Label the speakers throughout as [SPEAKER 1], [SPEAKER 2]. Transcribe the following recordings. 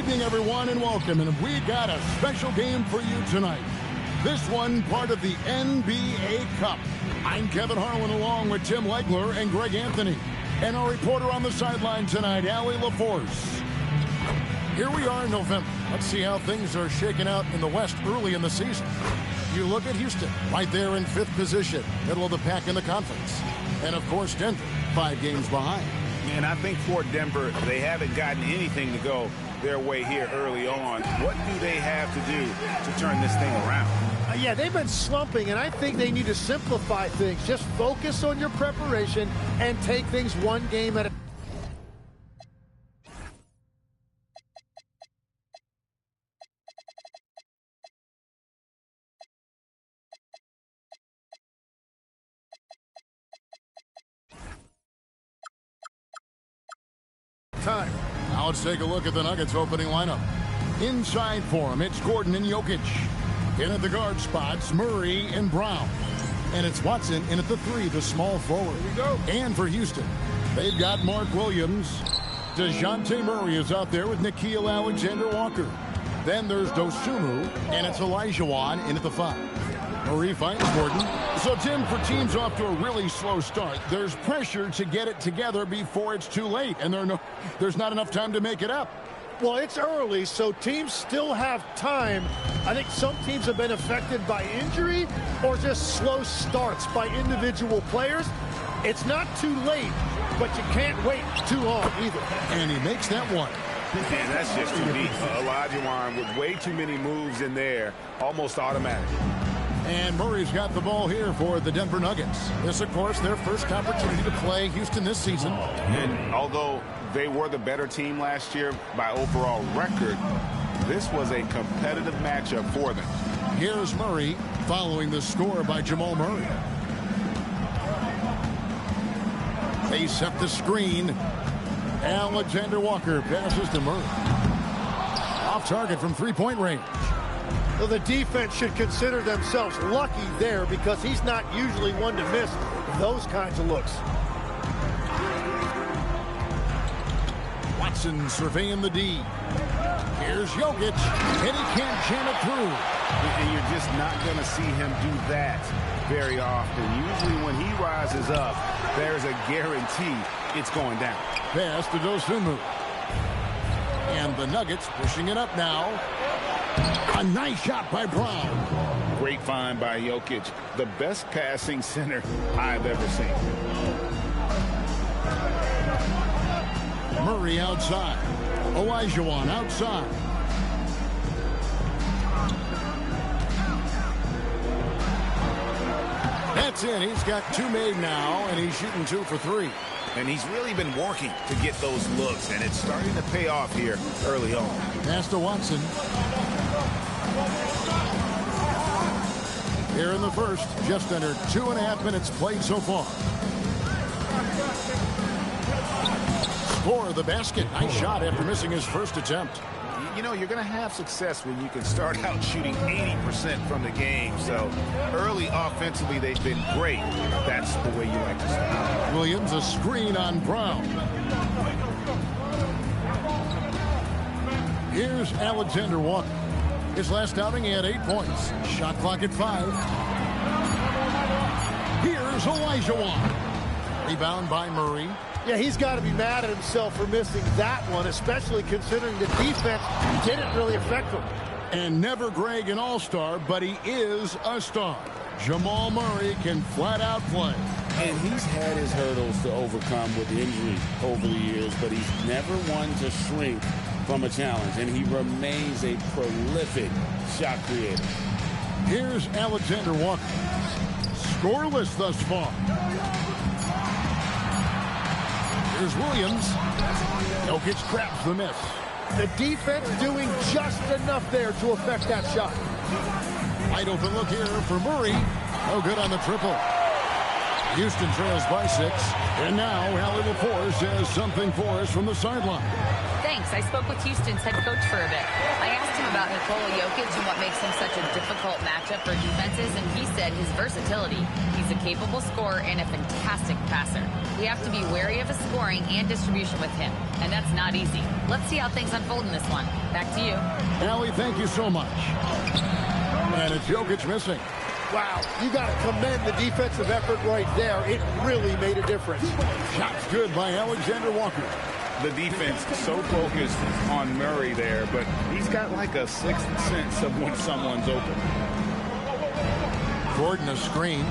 [SPEAKER 1] evening, everyone, and welcome. And we got a special game for you tonight. This one part of the NBA Cup. I'm Kevin Harlan along with Tim Legler and Greg Anthony. And our reporter on the sideline tonight, Allie LaForce. Here we are in November. Let's see how things are shaking out in the West early in the season. You look at Houston, right there in 5th position, middle of the pack in the conference. And, of course, Denver, 5 games behind.
[SPEAKER 2] And I think for Denver, they haven't gotten anything to go their way here early on. What do they have to do to turn this thing around?
[SPEAKER 3] Yeah, they've been slumping, and I think they need to simplify things. Just focus on your preparation and take things one game at a time.
[SPEAKER 1] Now let's take a look at the Nuggets opening lineup. Inside for him, it's Gordon and Jokic. In at the guard spots, Murray and Brown. And it's Watson in at the 3, the small forward.
[SPEAKER 3] Here we go.
[SPEAKER 1] And for Houston, they've got Mark Williams. DeJounte Murray is out there with Nikola Alexander-Walker. Then there's Dosunmu, and it's Olajuwon in at the 5. Murray finds Gordon. So, Tim, for teams off to a really slow start, there's pressure to get it together before it's too late, and there's not enough time to make it up.
[SPEAKER 3] Well, it's early, so teams still have time. I think some teams have been affected by injury or just slow starts by individual players. It's not too late, but you can't wait too long either.
[SPEAKER 1] And he makes that one.
[SPEAKER 2] Man, that's just too deep. Olajuwon with way too many moves in there, almost automatic.
[SPEAKER 1] And Murray's got the ball here for the Denver Nuggets. This, of course, their first opportunity to play Houston this season.
[SPEAKER 2] And although they were the better team last year by overall record, this was a competitive matchup for them.
[SPEAKER 1] Here's Murray following the score by Jamal Murray. They set the screen. Alexander Walker passes to Murray. Off target from three-point range.
[SPEAKER 3] Well, the defense should consider themselves lucky there because he's not usually one to miss those kinds of looks.
[SPEAKER 1] Watson surveying the D. Here's Jokic, and he can't jam it through.
[SPEAKER 2] And you're just not going to see him do that very often. Usually when he rises up, there's a guarantee it's going down.
[SPEAKER 1] Pass to Dosunmu. And the Nuggets pushing it up now. A nice shot by Brown.
[SPEAKER 2] Great find by Jokic. The best passing center I've ever seen.
[SPEAKER 1] Murray outside. Olajuwon outside. That's in. He's got 2 made now, and he's shooting 2 for 3.
[SPEAKER 2] And he's really been working to get those looks, and it's starting to pay off here early on.
[SPEAKER 1] Pass to Watson. Here in the first, just under 2.5 minutes played so far. Score the basket. Nice shot after missing his first attempt.
[SPEAKER 2] You know, you're going to have success when you can start out shooting 80% from the game. So early offensively, they've been great. That's the way you like to start.
[SPEAKER 1] Williams, a screen on Brown. Here's Alexander Walker. His last outing, he had 8 points. Shot clock at 5. Here's Olajuwon. Rebound by Murray.
[SPEAKER 3] Yeah, he's got to be mad at himself for missing that one, especially considering the defense didn't really affect him.
[SPEAKER 1] And never Greg an all-star, but he is a star. Jamal Murray can flat out play.
[SPEAKER 4] And he's had his hurdles to overcome with injury over the years, but he's never one to shrink from a challenge, and he remains a prolific shot creator.
[SPEAKER 1] Here's Alexander Walker. Scoreless thus far. Here's Williams. Jokic traps the miss.
[SPEAKER 3] The defense doing just enough there to affect that shot.
[SPEAKER 1] Wide open look here for Murray. No good on the triple. Houston trails by 6. And now Allie LaForce has something for us from the sideline.
[SPEAKER 5] Thanks. I spoke with Houston's head coach for a bit. I asked him about Nikola Jokic and what makes him such a difficult matchup for defenses, and he said his versatility. He's a capable scorer and a fantastic passer. We have to be wary of his scoring and distribution with him, and that's not easy. Let's see how things unfold in this one. Back to you.
[SPEAKER 1] Allie, thank you so much. And it's Jokic missing.
[SPEAKER 3] Wow, you got to commend the defensive effort right there. It really made a difference.
[SPEAKER 1] Shots good by Alexander Walker.
[SPEAKER 2] The defense so focused on Murray there, but he's got like a sixth sense of when someone's open.
[SPEAKER 1] Gordon a screen.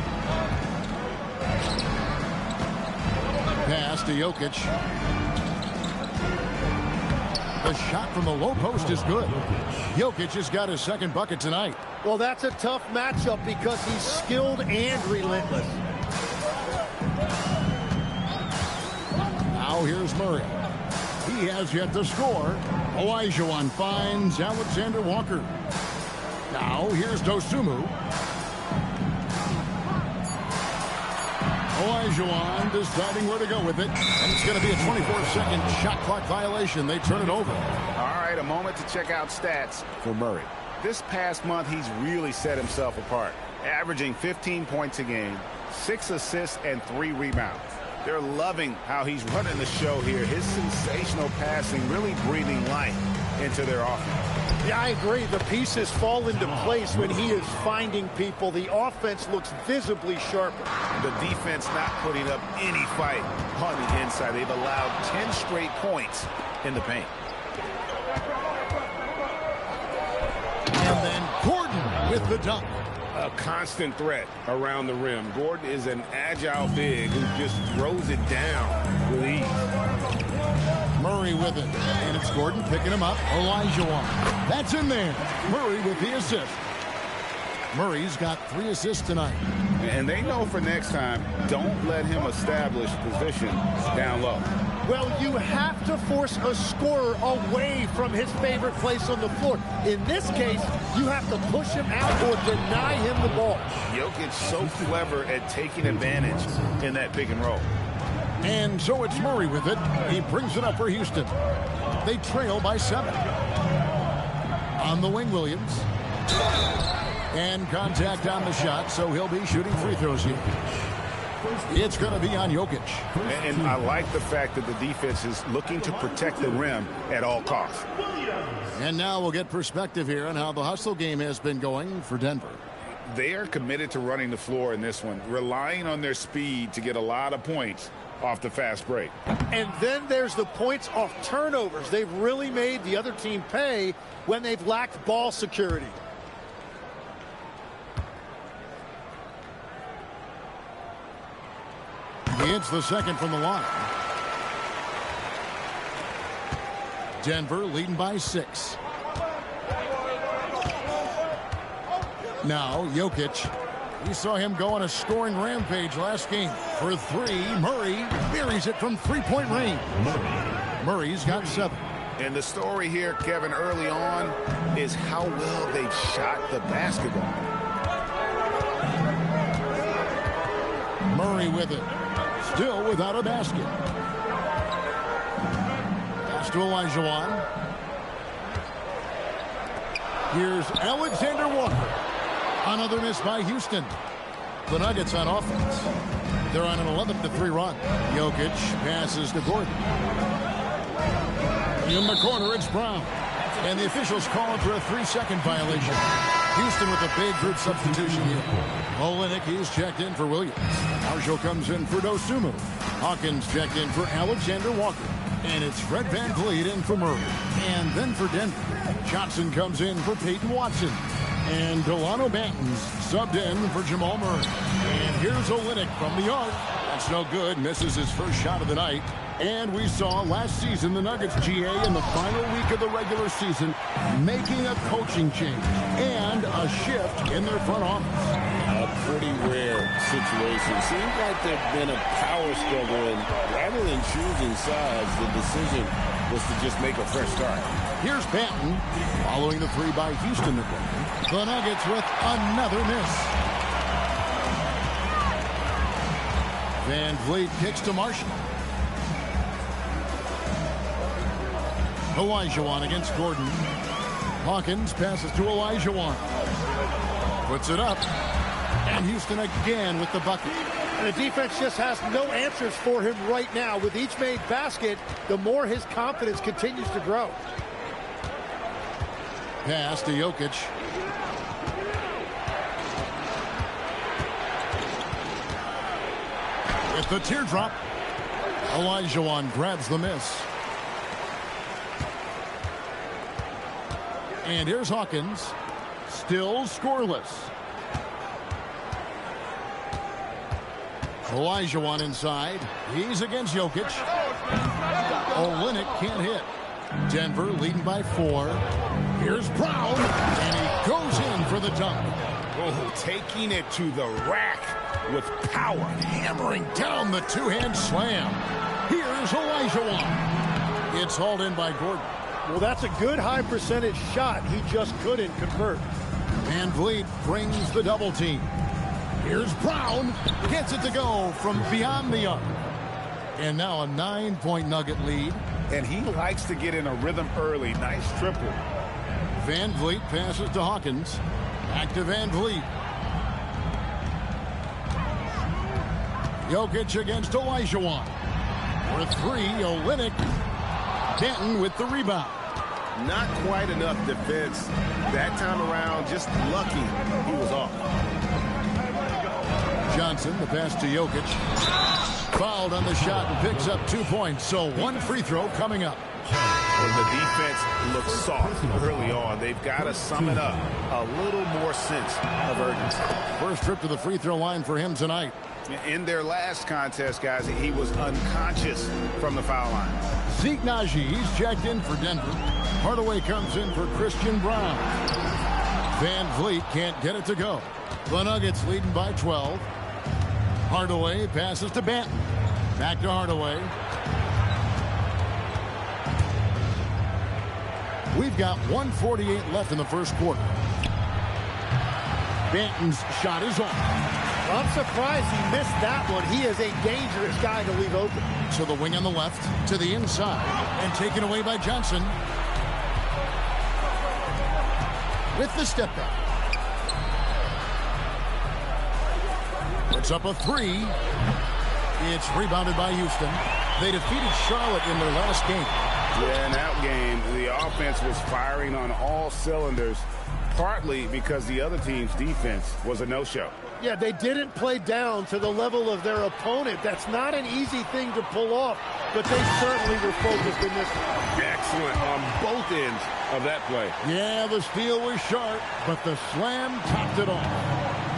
[SPEAKER 1] Pass to Jokic. The shot from the low post is good. Jokic has got his second bucket tonight.
[SPEAKER 3] Well, that's a tough matchup because he's skilled and relentless.
[SPEAKER 1] Now here's Murray. He has yet to score. Olajuwon finds Alexander Walker. Now here's Dosunmu. Olajuwon deciding where to go with it. And it's going to be a 24-second shot clock violation. They turn it over.
[SPEAKER 2] All right, a moment to check out stats for Murray. This past month, he's really set himself apart, averaging 15 points a game, 6 assists, and 3 rebounds. They're loving how he's running the show here. His sensational passing really breathing life into their offense.
[SPEAKER 3] Yeah, I agree. The pieces fall into place when he is finding people. The offense looks visibly sharper.
[SPEAKER 2] The defense not putting up any fight on the inside. They've allowed 10 straight points in the paint.
[SPEAKER 1] And then Gordon with the dunk.
[SPEAKER 2] A constant threat around the rim. Gordon is an agile big who just throws it down with ease.
[SPEAKER 1] Murray with it. And it's Gordon picking him up. Olajuwon. That's in there. Murray with the assist. Murray's got 3 assists tonight.
[SPEAKER 2] And they know for next time, don't let him establish position down low.
[SPEAKER 3] Well, you have to force a scorer away from his favorite place on the floor. In this case, you have to push him out or deny him the ball.
[SPEAKER 2] Jokic so clever at taking advantage in that pick and roll.
[SPEAKER 1] And so it's Murray with it. He brings it up for Houston. They trail by 7. On the wing, Williams. And contact on the shot, so he'll be shooting free throws here. It's going to be on Jokic.
[SPEAKER 2] And I like the fact that the defense is looking to protect the rim at all costs.
[SPEAKER 1] And now we'll get perspective here on how the hustle game has been going for Denver.
[SPEAKER 2] They are committed to running the floor in this one, relying on their speed to get a lot of points off the fast break.
[SPEAKER 3] And then there's the points off turnovers. They've really made the other team pay when they've lacked ball security.
[SPEAKER 1] He hits the second from the line. Denver leading by 6. Now Jokic. We saw him go on a scoring rampage last game. For 3, Murray buries it from 3-point range. Murray's got 7.
[SPEAKER 2] And the story here, Kevin, early on is how well they've shot the basketball.
[SPEAKER 1] Murray with it. Still without a basket. Pass to Olajuwon. Here's Alexander Walker. Another miss by Houston. The Nuggets on offense. They're on an 11-3 run. Jokic passes to Gordon. In the corner, it's Brown. And the officials calling for a 3-second violation. Houston with a big group substitution here. Olenek, he's checked in for Williams. Marshall comes in for Dosunmu. Hawkins checked in for Alexander Walker. And it's Fred VanVleet in for Murray. And then for Denver, Johnson comes in for Peyton Watson. And Delano Banton's subbed in for Jamal Murray. And here's Olenek from the arc. That's no good. Misses his first shot of the night. And we saw last season the Nuggets, GA, in the final week of the regular season, making a coaching change and a shift in their front office.
[SPEAKER 4] A pretty rare situation. Seems like there's been a power struggle, and rather than choosing sides, the decision was to just make a fresh start.
[SPEAKER 1] Here's Banton, following the 3 by Houston. The Nuggets with another miss. VanVleet kicks to Marshall. Olajuwon against Gordon. Hawkins passes to Olajuwon. Puts it up. And Houston again with the bucket.
[SPEAKER 3] And the defense just has no answers for him right now. With each made basket, the more his confidence continues to grow.
[SPEAKER 1] Pass to Jokic. With the teardrop. Olajuwon grabs the miss. And here's Hawkins. Still scoreless. Olajuwon inside. He's against Jokic. Olynyk can't hit. Denver leading by 4. Here's Brown. And he goes in for the dunk.
[SPEAKER 2] Oh, taking it to the rack with power.
[SPEAKER 1] Hammering down the two-hand slam. Here's Olajuwon. It's hauled in by Gordon.
[SPEAKER 3] Well, that's a good high percentage shot. He just couldn't convert.
[SPEAKER 1] Van Vliet brings the double team. Here's Brown. Gets it to go from beyond the arc. And now a 9-point Nugget lead.
[SPEAKER 2] And he likes to get in a rhythm early. Nice triple.
[SPEAKER 1] Van Vliet passes to Hawkins. Back to Van Vliet. Jokic against Olajuwon. For 3, Olynyk. Denton with the rebound.
[SPEAKER 2] Not quite enough defense. That time around, just lucky he was off.
[SPEAKER 1] Johnson, the pass to Jokic. Fouled on the shot and picks up 2 points. So 1 free throw coming up.
[SPEAKER 2] When the defense looks soft early on, they've got to sum it up. A little more sense of urgency.
[SPEAKER 1] First trip to the free throw line for him tonight.
[SPEAKER 2] In their last contest, guys, he was unconscious from the foul line.
[SPEAKER 1] Zeke Naji, he's checked in for Denver. Hardaway comes in for Christian Brown. Van Vliet can't get it to go. The Nuggets leading by 12. Hardaway passes to Banton. Back to Hardaway. We've got 1:48 left in the first quarter. Banton's shot is on.
[SPEAKER 3] I'm surprised he missed that one. He is a dangerous guy to leave open.
[SPEAKER 1] To the wing on the left, to the inside, and taken away by Johnson. With the step back. Puts up a 3. It's rebounded by Houston. They defeated Charlotte in their last game.
[SPEAKER 2] Yeah, in that game, the offense was firing on all cylinders, partly because the other team's defense was a no-show.
[SPEAKER 3] Yeah, they didn't play down to the level of their opponent. That's not an easy thing to pull off, but they certainly were focused in this one.
[SPEAKER 2] Excellent on both ends of that play.
[SPEAKER 1] Yeah, the steal was sharp, but the slam topped it off.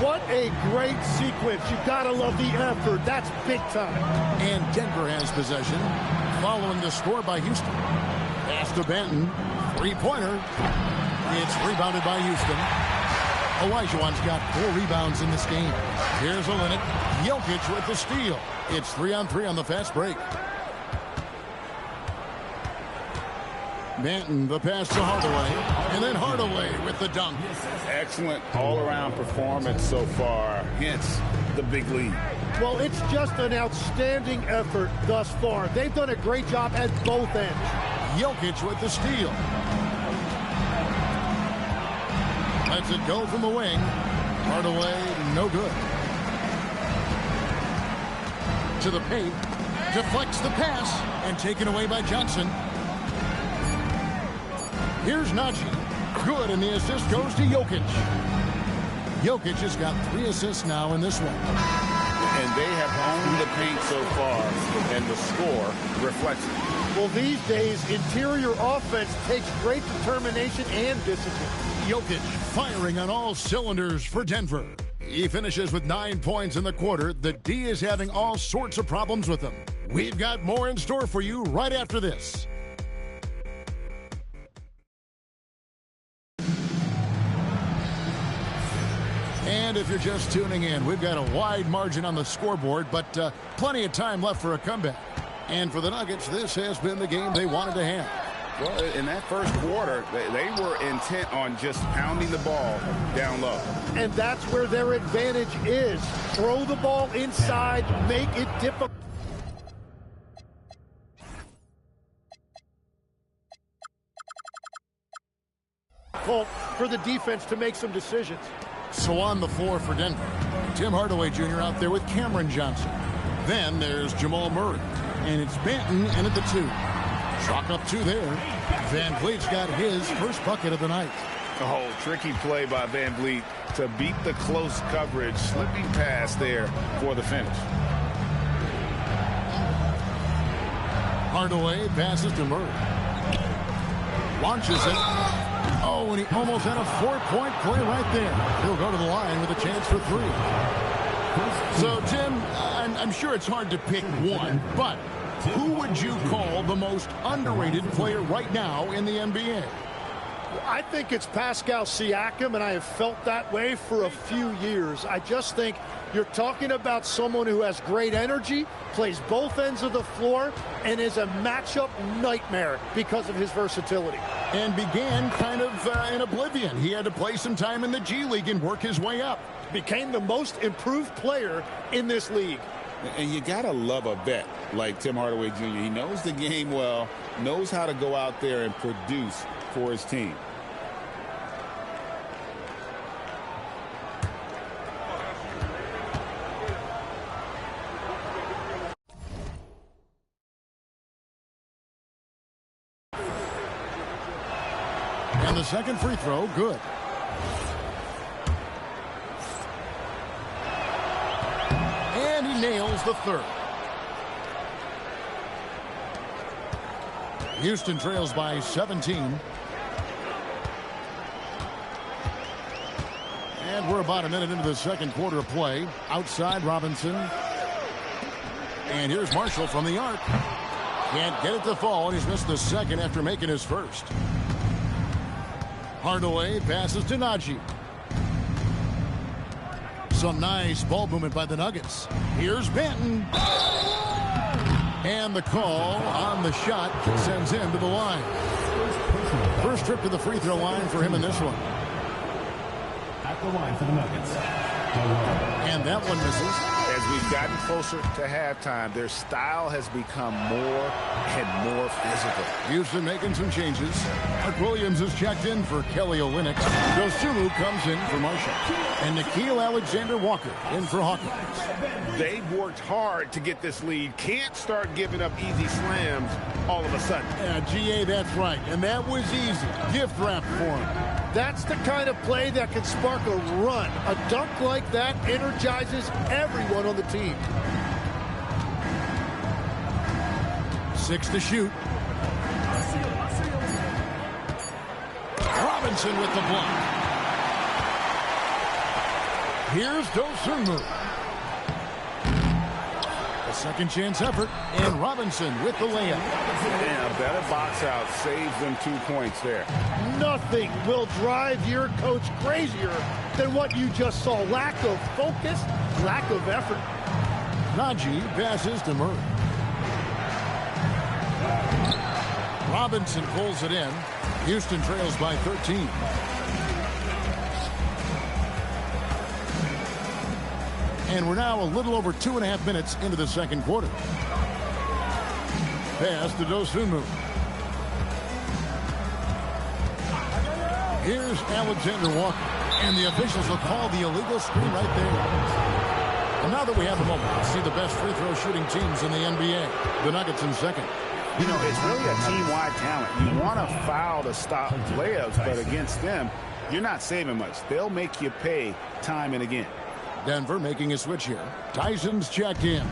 [SPEAKER 3] What a great sequence. You gotta love the effort. That's big time.
[SPEAKER 1] And Denver has possession, following the score by Houston. Pass to Banton. 3-pointer. It's rebounded by Houston. Olajuwon's got 4 rebounds in this game. Here's Olynyk. Jokic with the steal. It's 3-on-3 on the fast break. Banton, the pass to Hardaway. And then Hardaway with the dunk.
[SPEAKER 2] Excellent all-around performance so far. Hence the big lead.
[SPEAKER 3] Well, it's just an outstanding effort thus far. They've done a great job at both ends.
[SPEAKER 1] Jokic with the steal. Lets it go from the wing. Hardaway, no good. To the paint. Deflects the pass. And taken away by Johnson. Here's Naji. Good, and the assist goes to Jokic. Jokic has got 3 assists now in this one.
[SPEAKER 2] And they have owned the paint so far, and the score reflects it.
[SPEAKER 3] Well, these days, interior offense takes great determination and discipline.
[SPEAKER 1] Jokic firing on all cylinders for Denver. He finishes with 9 points in the quarter. The D is having all sorts of problems with him. We've got more in store for you right after this. And if you're just tuning in, we've got a wide margin on the scoreboard, but plenty of time left for a comeback. And for the Nuggets, this has been the game they wanted to have.
[SPEAKER 2] Well, in that first quarter, they were intent on just pounding the ball down low.
[SPEAKER 3] And that's where their advantage is. Throw the ball inside, make it difficult. difficult for the defense to make some decisions.
[SPEAKER 1] So on the floor for Denver, Tim Hardaway Jr. out there with Cameron Johnson. Then there's Jamal Murray. And it's Banton in at the 2. Chalk up 2 there. Van Vliet's got his first bucket of the night.
[SPEAKER 2] Oh, tricky play by Van Vliet to beat the close coverage. Slipping pass there for the finish.
[SPEAKER 1] Hardaway passes to Murray. Launches it. Oh, and he almost had a 4-point play right there. He'll go to the line with a chance for 3. So, Tim, I'm sure it's hard to pick one, but who would you call the most underrated player right now in the NBA?
[SPEAKER 3] I think it's Pascal Siakam, and I have felt that way for a few years. I just think you're talking about someone who has great energy, plays both ends of the floor, and is a matchup nightmare because of his versatility.
[SPEAKER 1] And began kind of in oblivion. He had to play some time in the G League and work his way up.
[SPEAKER 3] Became the most improved player in this league.
[SPEAKER 4] And you got to love a vet like Tim Hardaway Jr. He knows the game well, knows how to go out there and produce for his team.
[SPEAKER 1] And the second free throw, good. And he nails the third. Houston trails by 17. And we're about a minute into the second quarter of play. Outside Robinson. And here's Marshall from the arc. Can't get it to fall, and he's missed the second after making his first. Hardaway passes to Najee. Some nice ball movement by the Nuggets. Here's Banton. And the call on the shot sends him to the line. First trip to the free throw line for him in this one.
[SPEAKER 6] At the line for the Nuggets.
[SPEAKER 1] And that one misses.
[SPEAKER 2] As we've gotten closer to halftime, their style has become more and more physical.
[SPEAKER 1] Houston making some changes. Mark Williams has checked in for Kelly Olynyk. Dosunmu comes in for Marshall. And Nickeil Alexander-Walker in for Hawkins.
[SPEAKER 2] They've worked hard to get this lead. Can't start giving up easy slams all of a sudden.
[SPEAKER 1] Yeah, GA, that's right. And that was easy. Gift wrap for him.
[SPEAKER 3] That's the kind of play that can spark a run. A dunk like that energizes everyone on the team.
[SPEAKER 1] 6 to shoot. Robinson with the block. Here's Dosunmu. A second chance effort, and Robinson with the layup.
[SPEAKER 2] And a better box out saves them 2 points there.
[SPEAKER 3] Nothing will drive your coach crazier than what you just saw. Lack of focus, lack of effort.
[SPEAKER 1] Najee passes to Murray. Robinson pulls it in. Houston trails by 13. And we're now a little over 2.5 minutes into the second quarter. Pass to Dosunmu. Here's Alexander Walker. And the officials will call the illegal screen right there. And now that we have a moment, let's see the best free throw shooting teams in the NBA. The Nuggets in second.
[SPEAKER 2] You know, it's really a team-wide talent. You want to foul to stop layups, but against them, you're not saving much. They'll make you pay time and again.
[SPEAKER 1] Denver making a switch here. Tyson's checked in.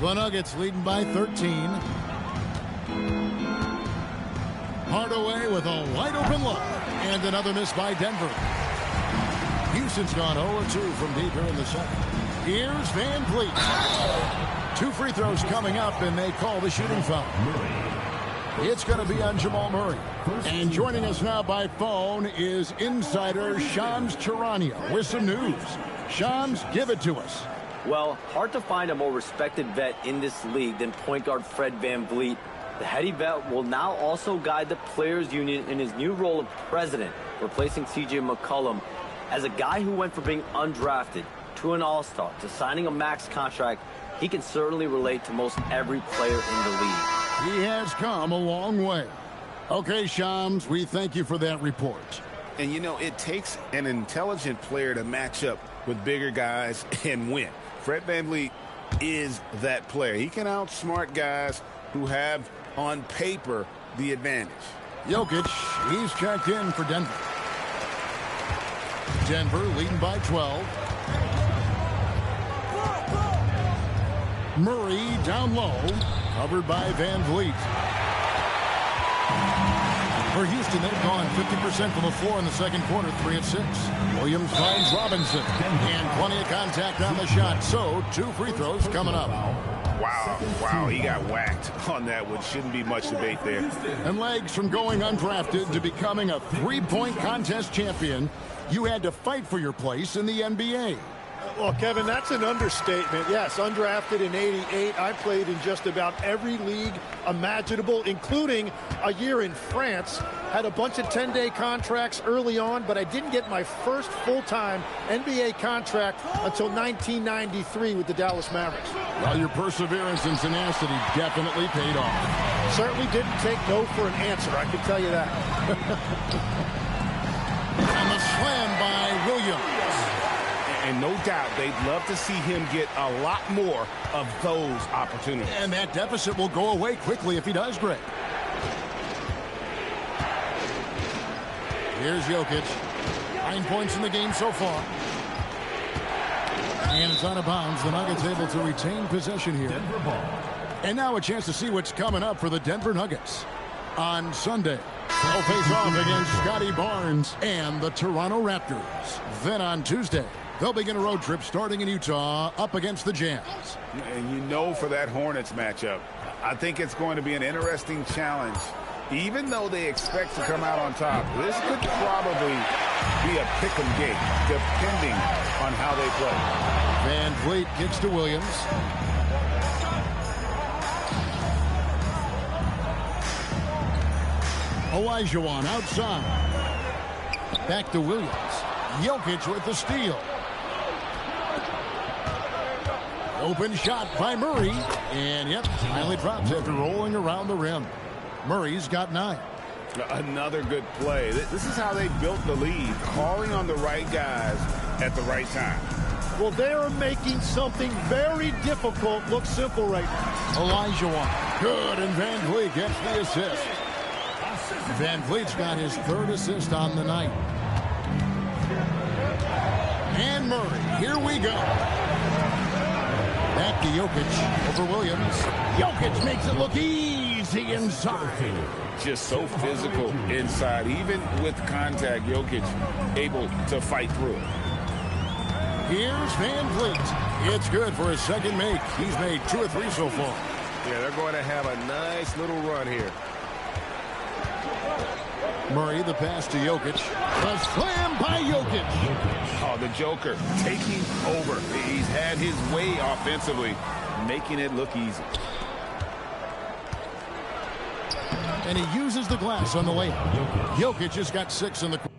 [SPEAKER 1] The Nuggets leading by 13. Hardaway with a wide-open look. And another miss by Denver. Houston's gone 0-2 from deep here in the second. Here's Van Vliet. 2 free throws coming up, and they call the shooting foul. It's going to be on Jamal Murray. And joining us now by phone is insider Shams Charania with some news. Shams, give it to us.
[SPEAKER 7] Well, hard to find a more respected vet in this league than point guard Fred VanVleet. The heady vet will now also guide the Players Union in his new role of president, replacing C.J. McCollum. As a guy who went from being undrafted to an all-star to signing a max contract, he can certainly relate to most every player in the league.
[SPEAKER 1] He has come a long way. Okay, Shams, we thank you for that report.
[SPEAKER 2] And, you know, it takes an intelligent player to match up with bigger guys and win. Fred VanVleet is that player. He can outsmart guys who have, on paper, the advantage.
[SPEAKER 1] Jokic, he's checked in for Denver. Denver leading by 12. Murray down low, covered by VanVleet. For Houston, they've gone 50% from the floor in the second quarter, 3 of 6. Williams finds Robinson, and plenty of contact on the shot, so 2 free throws coming up.
[SPEAKER 2] Wow, he got whacked on that one. Shouldn't be much debate there.
[SPEAKER 1] And legs from going undrafted to becoming a three-point contest champion, you had to fight for your place in the NBA.
[SPEAKER 3] Well, Kevin, that's an understatement. Yes, undrafted in '88. I played in just about every league imaginable, including a year in France. Had a bunch of 10-day contracts early on, but I didn't get my first full-time NBA contract until 1993 with the Dallas Mavericks.
[SPEAKER 1] Well, your perseverance and tenacity definitely paid off.
[SPEAKER 3] Certainly didn't take no for an answer, I can tell you that.
[SPEAKER 1] And the slam by Williams.
[SPEAKER 2] And no doubt they'd love to see him get a lot more of those opportunities.
[SPEAKER 1] And that deficit will go away quickly if he does, Greg. Here's Jokic. 9 points in the game so far. And it's out of bounds. The Nuggets able to retain possession here. And now a chance to see what's coming up for the Denver Nuggets. On Sunday, they'll face off against Scotty Barnes and the Toronto Raptors. Then on Tuesday, they'll begin a road trip starting in Utah up against the Jazz.
[SPEAKER 2] And you know, for that Hornets matchup, I think it's going to be an interesting challenge. Even though they expect to come out on top, this could probably be a pick-em game, depending on how they play.
[SPEAKER 1] VanVleet kicks to Williams. Olajuwon outside. Back to Williams. Jokic with the steal. Open shot by Murray. And, yep, finally drops after rolling around the rim. Murray's got 9.
[SPEAKER 2] Another good play. This is how they built the lead, calling on the right guys at the right time.
[SPEAKER 3] Well, they are making something very difficult look simple right now.
[SPEAKER 1] Olajuwon. Good, and VanVleet gets the assist. VanVleet's got his 3rd assist on the night. And Murray, here we go. Back to Jokic over Williams. Jokic makes it look easy inside.
[SPEAKER 4] Just so physical inside. Even with contact, Jokic able to fight through it.
[SPEAKER 1] Here's VanVleet. It's good for his second make. He's made 2 or 3 so far.
[SPEAKER 2] Yeah, they're going to have a nice little run here.
[SPEAKER 1] Murray, the pass to Jokic. A slam by Jokic.
[SPEAKER 2] Oh, the Joker taking over. He's had his way offensively, making it look easy.
[SPEAKER 1] And he uses the glass on the layup. Jokic just got 6 in the quarter.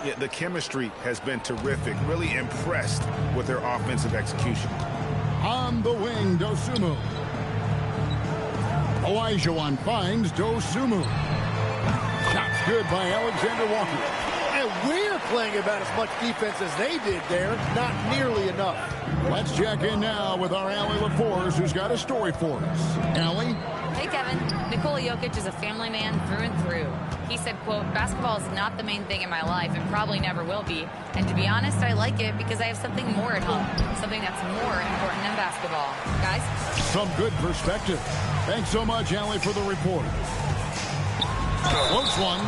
[SPEAKER 2] Yeah, the chemistry has been terrific. Really impressed with their offensive execution.
[SPEAKER 1] On the wing, Dosunmu. Olajuwon finds Dosunmu. Shot's good by Alexander Walker.
[SPEAKER 3] And we're playing about as much defense as they did there. Not nearly enough.
[SPEAKER 1] Let's check in now with our Allie LaForce, who's got a story for us. Allie?
[SPEAKER 5] Hey, Kevin. Nikola Jokic is a family man through and through. He said, quote, basketball is not the main thing in my life and probably never will be. And to be honest, I like it because I have something more at home, something that's more important than basketball. Guys?
[SPEAKER 1] Some good perspective. Thanks so much, Allie, for the report. Close one.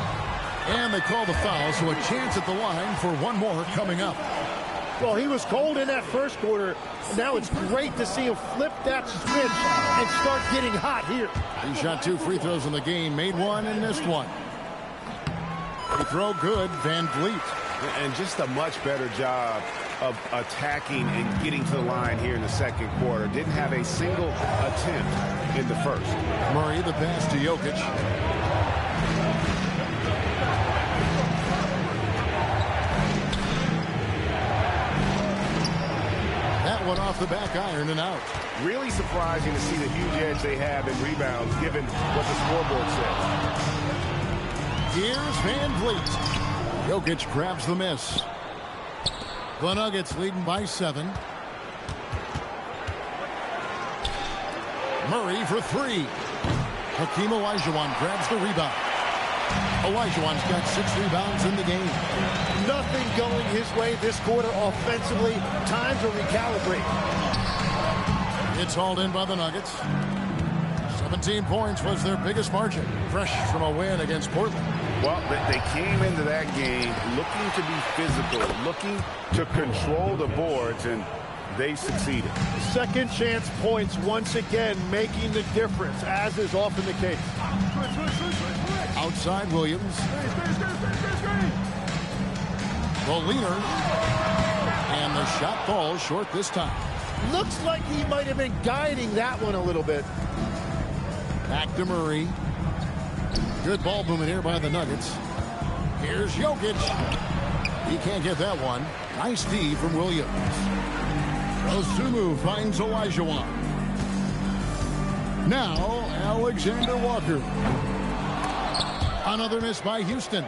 [SPEAKER 1] And they call the foul, so a chance at the line for one more coming up.
[SPEAKER 3] Well, he was cold in that first quarter. Now it's great to see him flip that switch and start getting hot here.
[SPEAKER 1] He shot 2 free throws in the game, made 1 and missed 1. Free throw good, VanVleet.
[SPEAKER 2] And just a much better job of attacking and getting to the line here in the second quarter. Didn't have a single attempt in the first.
[SPEAKER 1] Murray, the pass to Jokic. one off the back iron and out.
[SPEAKER 2] Really surprising to see the huge edge they have in rebounds, given what the scoreboard says.
[SPEAKER 1] Here's Van Vliet. Jokic grabs the miss. The Nuggets leading by 7. Murray for 3. Hakeem Olajuwon grabs the rebound. Olajuwon's got 6 rebounds in the game.
[SPEAKER 3] Nothing going his way this quarter offensively. Time to recalibrate.
[SPEAKER 1] It's hauled in by the Nuggets. 17 points was their biggest margin. Fresh from a win against Portland.
[SPEAKER 2] Well, they came into that game looking to be physical, looking to control the boards, and they succeeded.
[SPEAKER 3] Second chance points once again making the difference, as is often the case.
[SPEAKER 1] Outside Williams. The leaner. And the shot falls short this time.
[SPEAKER 3] Looks like he might have been guiding that one a little bit.
[SPEAKER 1] Back to Murray. Good ball movement here by the Nuggets. Here's Jokic. He can't get that one. Nice D from Williams. Osumu finds Olajuwon. Now Alexander Walker. Another miss by Houston.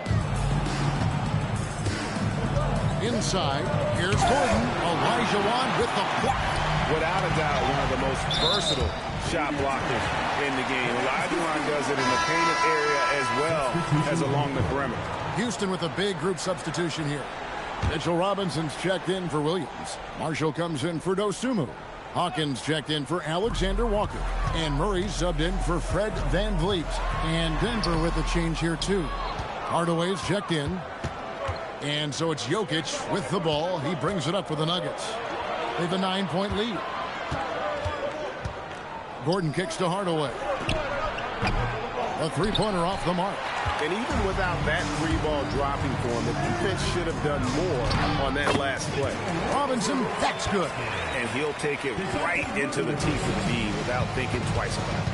[SPEAKER 1] Inside, here's Gordon. Olajuwon with the block.
[SPEAKER 2] Without a doubt, one of the most versatile shot blockers in the game. Olajuwon does it in the painted area as well as along the perimeter.
[SPEAKER 1] Houston with a big group substitution here. Mitchell Robinson's checked in for Williams. Marshall comes in for Dosunmu. Hawkins checked in for Alexander Walker. And Murray subbed in for Fred Van Vliet. And Denver with a change here too. Hardaway's checked in. And so it's Jokic with the ball. He brings it up for the Nuggets. They have a 9-point lead. Gordon kicks to Hardaway. A three-pointer off the mark.
[SPEAKER 2] And even without that 3-ball dropping for him, the defense should have done more on that last play.
[SPEAKER 1] Robinson, that's good.
[SPEAKER 2] And he'll take it right into the teeth of the knee without thinking twice about it.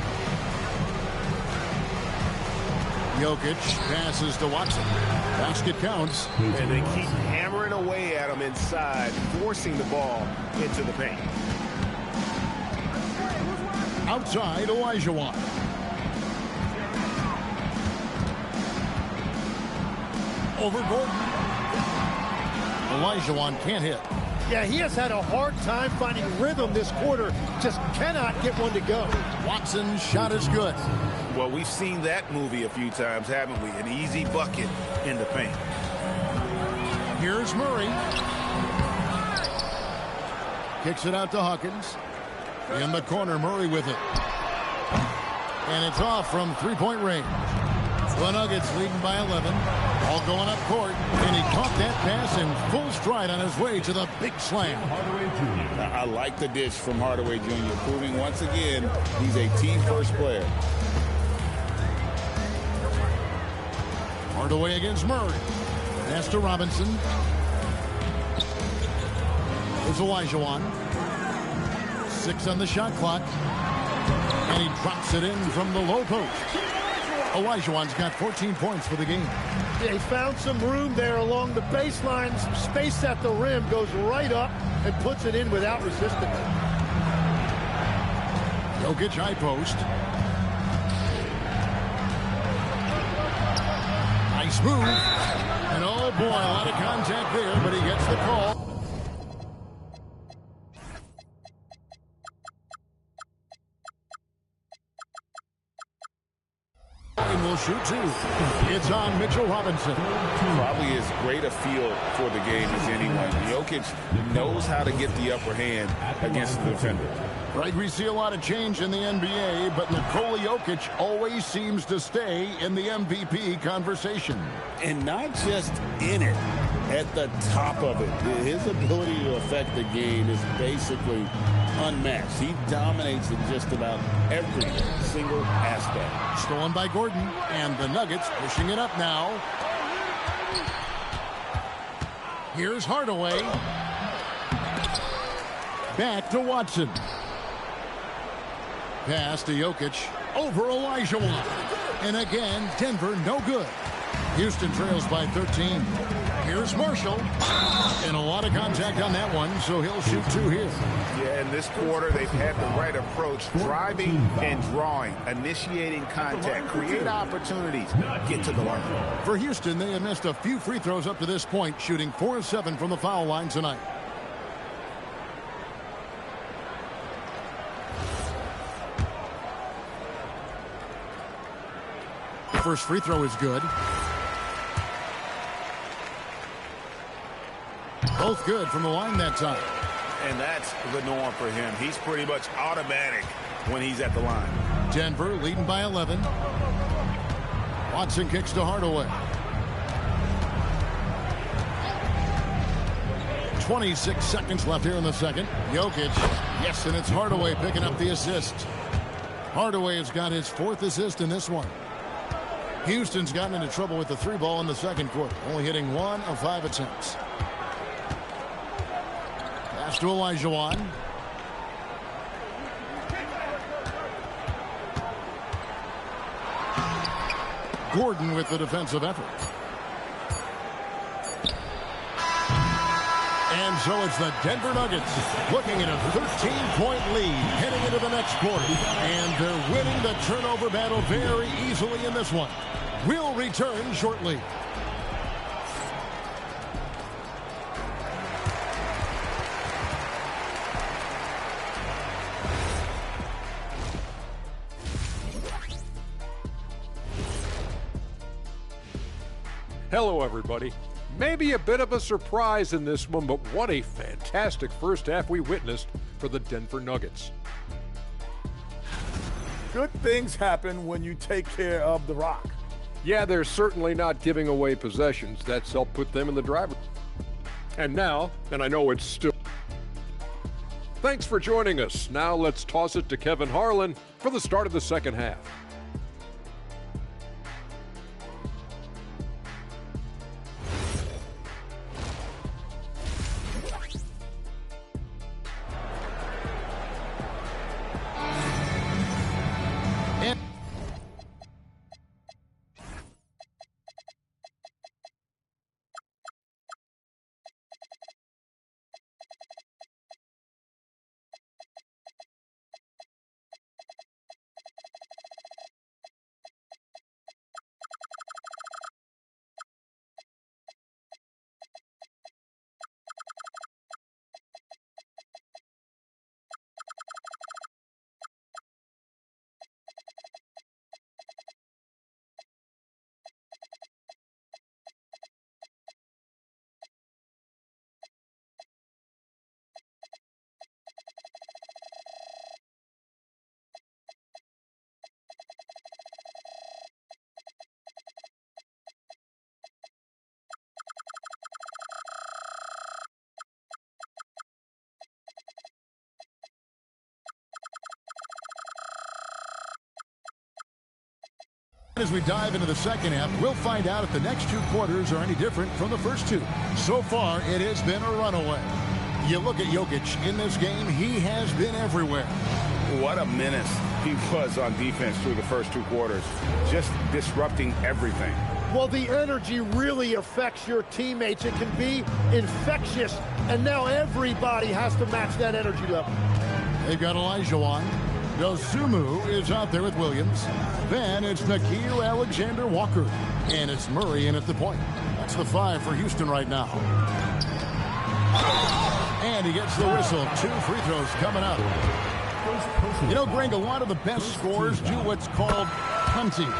[SPEAKER 1] Jokic passes to Watson. Basket counts.
[SPEAKER 2] And they keep hammering away at him inside, forcing the ball into the paint.
[SPEAKER 1] Outside, Olajuwon. Over Gordon. Olajuwon can't hit.
[SPEAKER 3] Yeah, he has had a hard time finding rhythm this quarter. Just cannot get one to go.
[SPEAKER 1] Watson's shot is good.
[SPEAKER 2] Well, we've seen that movie a few times, haven't we? An easy bucket in the paint.
[SPEAKER 1] Here's Murray. Kicks it out to Hawkins. In the corner, Murray with it. And it's off from three-point range. The Nuggets leading by 11. All going up court. And he caught that pass in full stride on his way to the big slam.
[SPEAKER 4] I like the dish from Hardaway Jr., proving once again he's a team-first player.
[SPEAKER 1] Hardaway against Murray. Pass to Robinson. There's Olajuwon. 6 on the shot clock. And he drops it in from the low post. Olajuwon's got 14 points for the game.
[SPEAKER 3] They found some room there along the baseline. Space at the rim, goes right up and puts it in without resisting.
[SPEAKER 1] Jokic high post. Nice move. And oh boy, a lot of contact there, but he gets the call. And will shoot 2. It's on Mitchell Robinson.
[SPEAKER 4] Probably as great a feel for the game as anyone. Jokic knows how to get the upper hand against the defender.
[SPEAKER 1] Right, we see a lot of change in the NBA, but Nikola Jokic always seems to stay in the MVP conversation.
[SPEAKER 4] And not just in it, at the top of it. His ability to affect the game is basically unmatched. He dominates in just about every single aspect.
[SPEAKER 1] Stolen by Gordon, and the Nuggets pushing it up now. Here's Hardaway. Back to Watson. Pass to Jokic. Over Olajuwon. And again, Denver no good. Houston trails by 13. Here's Marshall. And a lot of contact on that one, so he'll shoot 2 here.
[SPEAKER 2] Yeah, in this quarter, they've had the right approach, driving and drawing, initiating contact, create opportunities, get to the line.
[SPEAKER 1] For Houston, they have missed a few free throws up to this point, shooting 4 of 7 from the foul line tonight. First free throw is good. Both good from the line that time.
[SPEAKER 2] And that's the norm for him. He's pretty much automatic when he's at the line.
[SPEAKER 1] Denver leading by 11. Watson kicks to Hardaway. 26 seconds left here in the second. Jokic. Yes, and it's Hardaway picking up the assist. Hardaway has got his 4th assist in this one. Houston's gotten into trouble with the 3 ball in the second quarter, only hitting 1 of 5 attempts. Pass to Olajuwon. Gordon with the defensive effort. And so it's the Denver Nuggets looking at a 13-point lead heading into the next quarter. And they're winning the turnover battle very easily in this one. We'll return shortly.
[SPEAKER 8] Hello, everybody. Maybe a bit of a surprise in this one, but what a fantastic first half we witnessed for the Denver Nuggets.
[SPEAKER 9] Good things happen when you take care of the rock.
[SPEAKER 8] Yeah, they're certainly not giving away possessions. That's helped put them in the driver's seat. And now, and I know it's still... Thanks for joining us. Now let's toss it to Kevin Harlan for the start of the second half.
[SPEAKER 1] As we dive into the second half, we'll find out if the next 2 quarters are any different from the first 2. So far, it has been a runaway. You look at Jokic in this game, he has been everywhere.
[SPEAKER 2] What a menace he was on defense through the first 2 quarters, just disrupting everything.
[SPEAKER 3] Well, the energy really affects your teammates. It can be infectious, and now everybody has to match that energy level.
[SPEAKER 1] They've got Olajuwon. Dosumu is out there with Williams. Then it's Nickeil Alexander-Walker. And it's Murray in at the point. That's the 5 for Houston right now. And he gets the whistle. 2 free throws coming up. You know, Greg, a lot of the best scorers do what's called punting.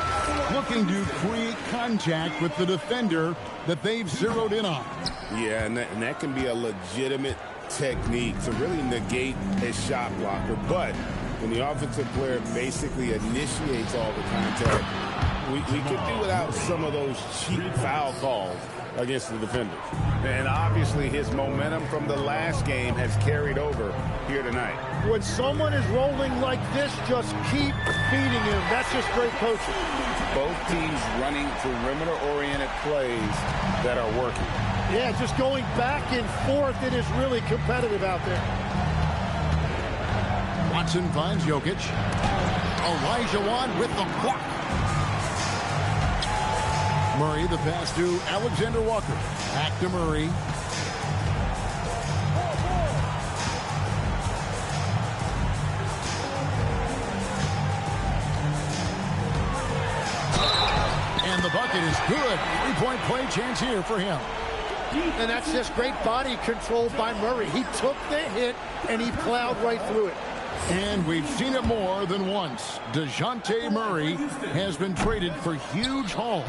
[SPEAKER 1] Looking to create contact with the defender that they've zeroed in on.
[SPEAKER 4] Yeah, and that can be a legitimate technique to really negate a shot blocker. But when the offensive player basically initiates all the contact, we could do without some of those cheap foul calls against the defenders.
[SPEAKER 2] And obviously his momentum from the last game has carried over here tonight.
[SPEAKER 3] When someone is rolling like this, just keep feeding him. That's just great coaching.
[SPEAKER 2] Both teams running perimeter-oriented plays that are working.
[SPEAKER 3] Yeah, just going back and forth. It is really competitive out there.
[SPEAKER 1] Watson finds Jokic. Olajuwon with the block. Murray, the pass to Alexander Walker. Back to Murray. And the bucket is good. 3-point play chance here for him.
[SPEAKER 3] And that's just great body control by Murray. He took the hit, and he plowed right through it.
[SPEAKER 1] And we've seen it more than once. DeJounte Murray has been traded for huge hauls.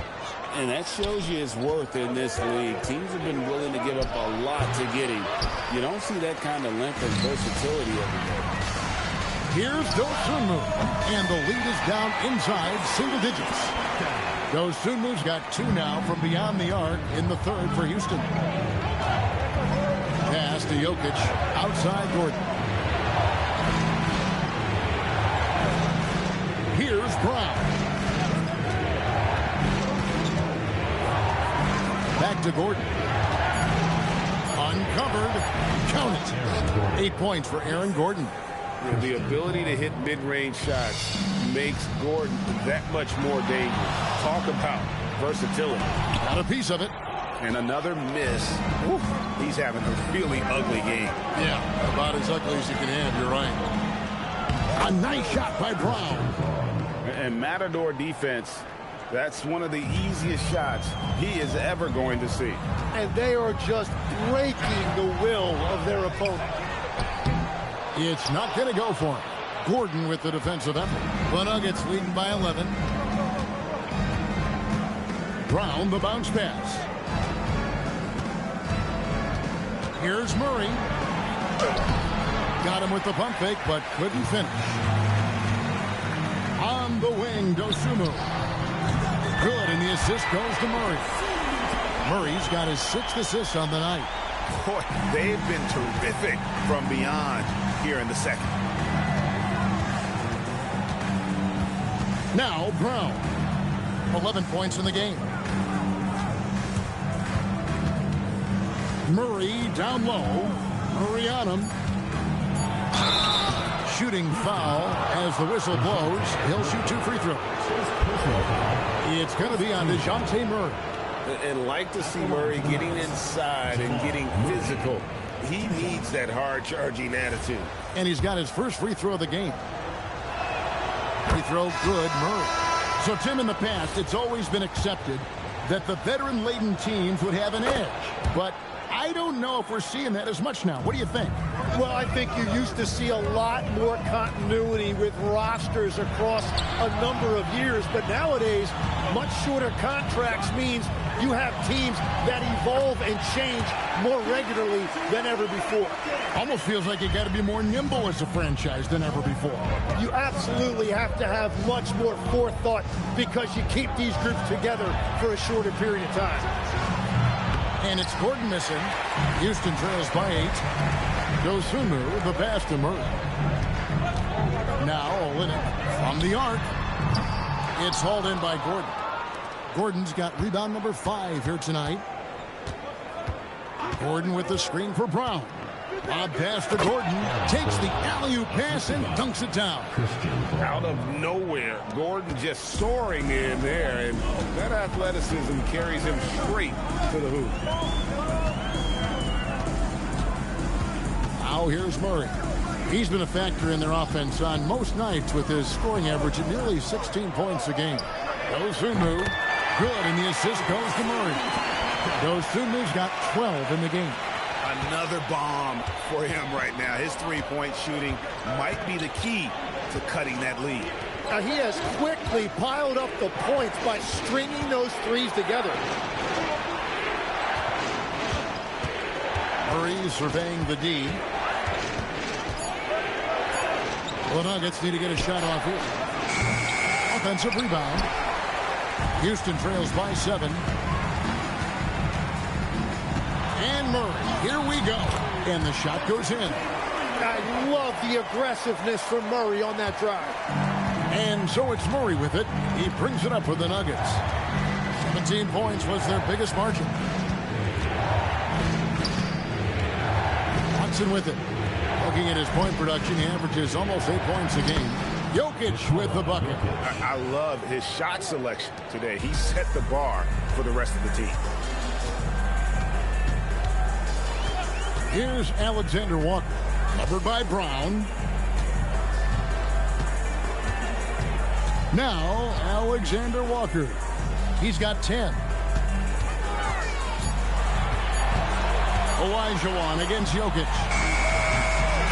[SPEAKER 4] And that shows you his worth in this league. Teams have been willing to give up a lot to get him. You don't see that kind of length and versatility every day.
[SPEAKER 1] Here's Dosunmu, and the lead is down inside single digits. Dosunmu's got 2 now from beyond the arc in the third for Houston. Pass to Jokic, outside Gordon. Here's Brown. Back to Gordon. Uncovered. Count it. 8 points for Aaron Gordon.
[SPEAKER 4] The ability to hit mid-range shots makes Gordon that much more dangerous. Talk about versatility.
[SPEAKER 1] Got a piece of it.
[SPEAKER 2] And another miss. Woo. He's having a really ugly game.
[SPEAKER 1] Yeah, about as ugly as you can have. You're right. A nice shot by Brown.
[SPEAKER 2] And Matador defense, that's one of the easiest shots he is ever going to see.
[SPEAKER 3] And they are just breaking the will of their opponent.
[SPEAKER 1] It's not going to go for him. Gordon with the defensive effort. The Nuggets leading by 11. Brown, the bounce pass. Here's Murray. Got him with the pump fake, but couldn't finish. On the wing, Dosunmu. Good, and the assist goes to Murray. Murray's got his 6th assist on the night.
[SPEAKER 2] Boy, they've been terrific from beyond here in the second.
[SPEAKER 1] Now Brown. 11 points in the game. Murray down low. Murray on him. Shooting foul as the whistle blows. He'll shoot 2 free throws. It's going to be on DeJounte Murray.
[SPEAKER 4] And like to see Murray getting inside and getting physical. He needs that hard-charging attitude.
[SPEAKER 1] And he's got his first free throw of the game. Free throw, good, Murray. So, Tim, in the past, it's always been accepted that the veteran-laden teams would have an edge. But I don't know if we're seeing that as much now. What do you think?
[SPEAKER 3] Well, I think you used to see a lot more continuity with rosters across a number of years. But nowadays, much shorter contracts means you have teams that evolve and change more regularly than ever before.
[SPEAKER 1] Almost feels like you got to be more nimble as a franchise than ever before.
[SPEAKER 3] You absolutely have to have much more forethought because you keep these groups together for a shorter period of time.
[SPEAKER 1] And it's Gordon missing. Houston trails by 8. Dosunmu, the pass to Murray. Now Olynyk from the arc. It's hauled in by Gordon. Gordon's got rebound number 5 here tonight. Gordon with the screen for Brown. Lob pass to Gordon. Takes the alley-oop pass and dunks it down.
[SPEAKER 4] Out of nowhere, Gordon just soaring in there, and that athleticism carries him straight to the hoop.
[SPEAKER 1] Now here's Murray. He's been a factor in their offense on most nights with his scoring average at nearly 16 points a game. Dosunmu, good, and the assist goes to Murray. Dosunmu's got 12 in the game.
[SPEAKER 2] Another bomb for him right now. His three-point shooting might be the key to cutting that lead.
[SPEAKER 3] Now he has quickly piled up the points by stringing those threes together.
[SPEAKER 1] Murray surveying the D. The Nuggets need to get a shot off here. Offensive rebound. Houston trails by 7. And Murray, here we go. And the shot goes in.
[SPEAKER 3] I love the aggressiveness from Murray on that drive.
[SPEAKER 1] And so it's Murray with it. He brings it up for the Nuggets. 17 points was their biggest margin. Watson with it. Looking at his point production, he averages almost 8 points a game. Jokic with the bucket.
[SPEAKER 2] I love his shot selection today. He set the bar for the rest of the team.
[SPEAKER 1] Here's Alexander Walker, covered by Brown. Now, Alexander Walker. He's got 10. Olajuwon against Jokic.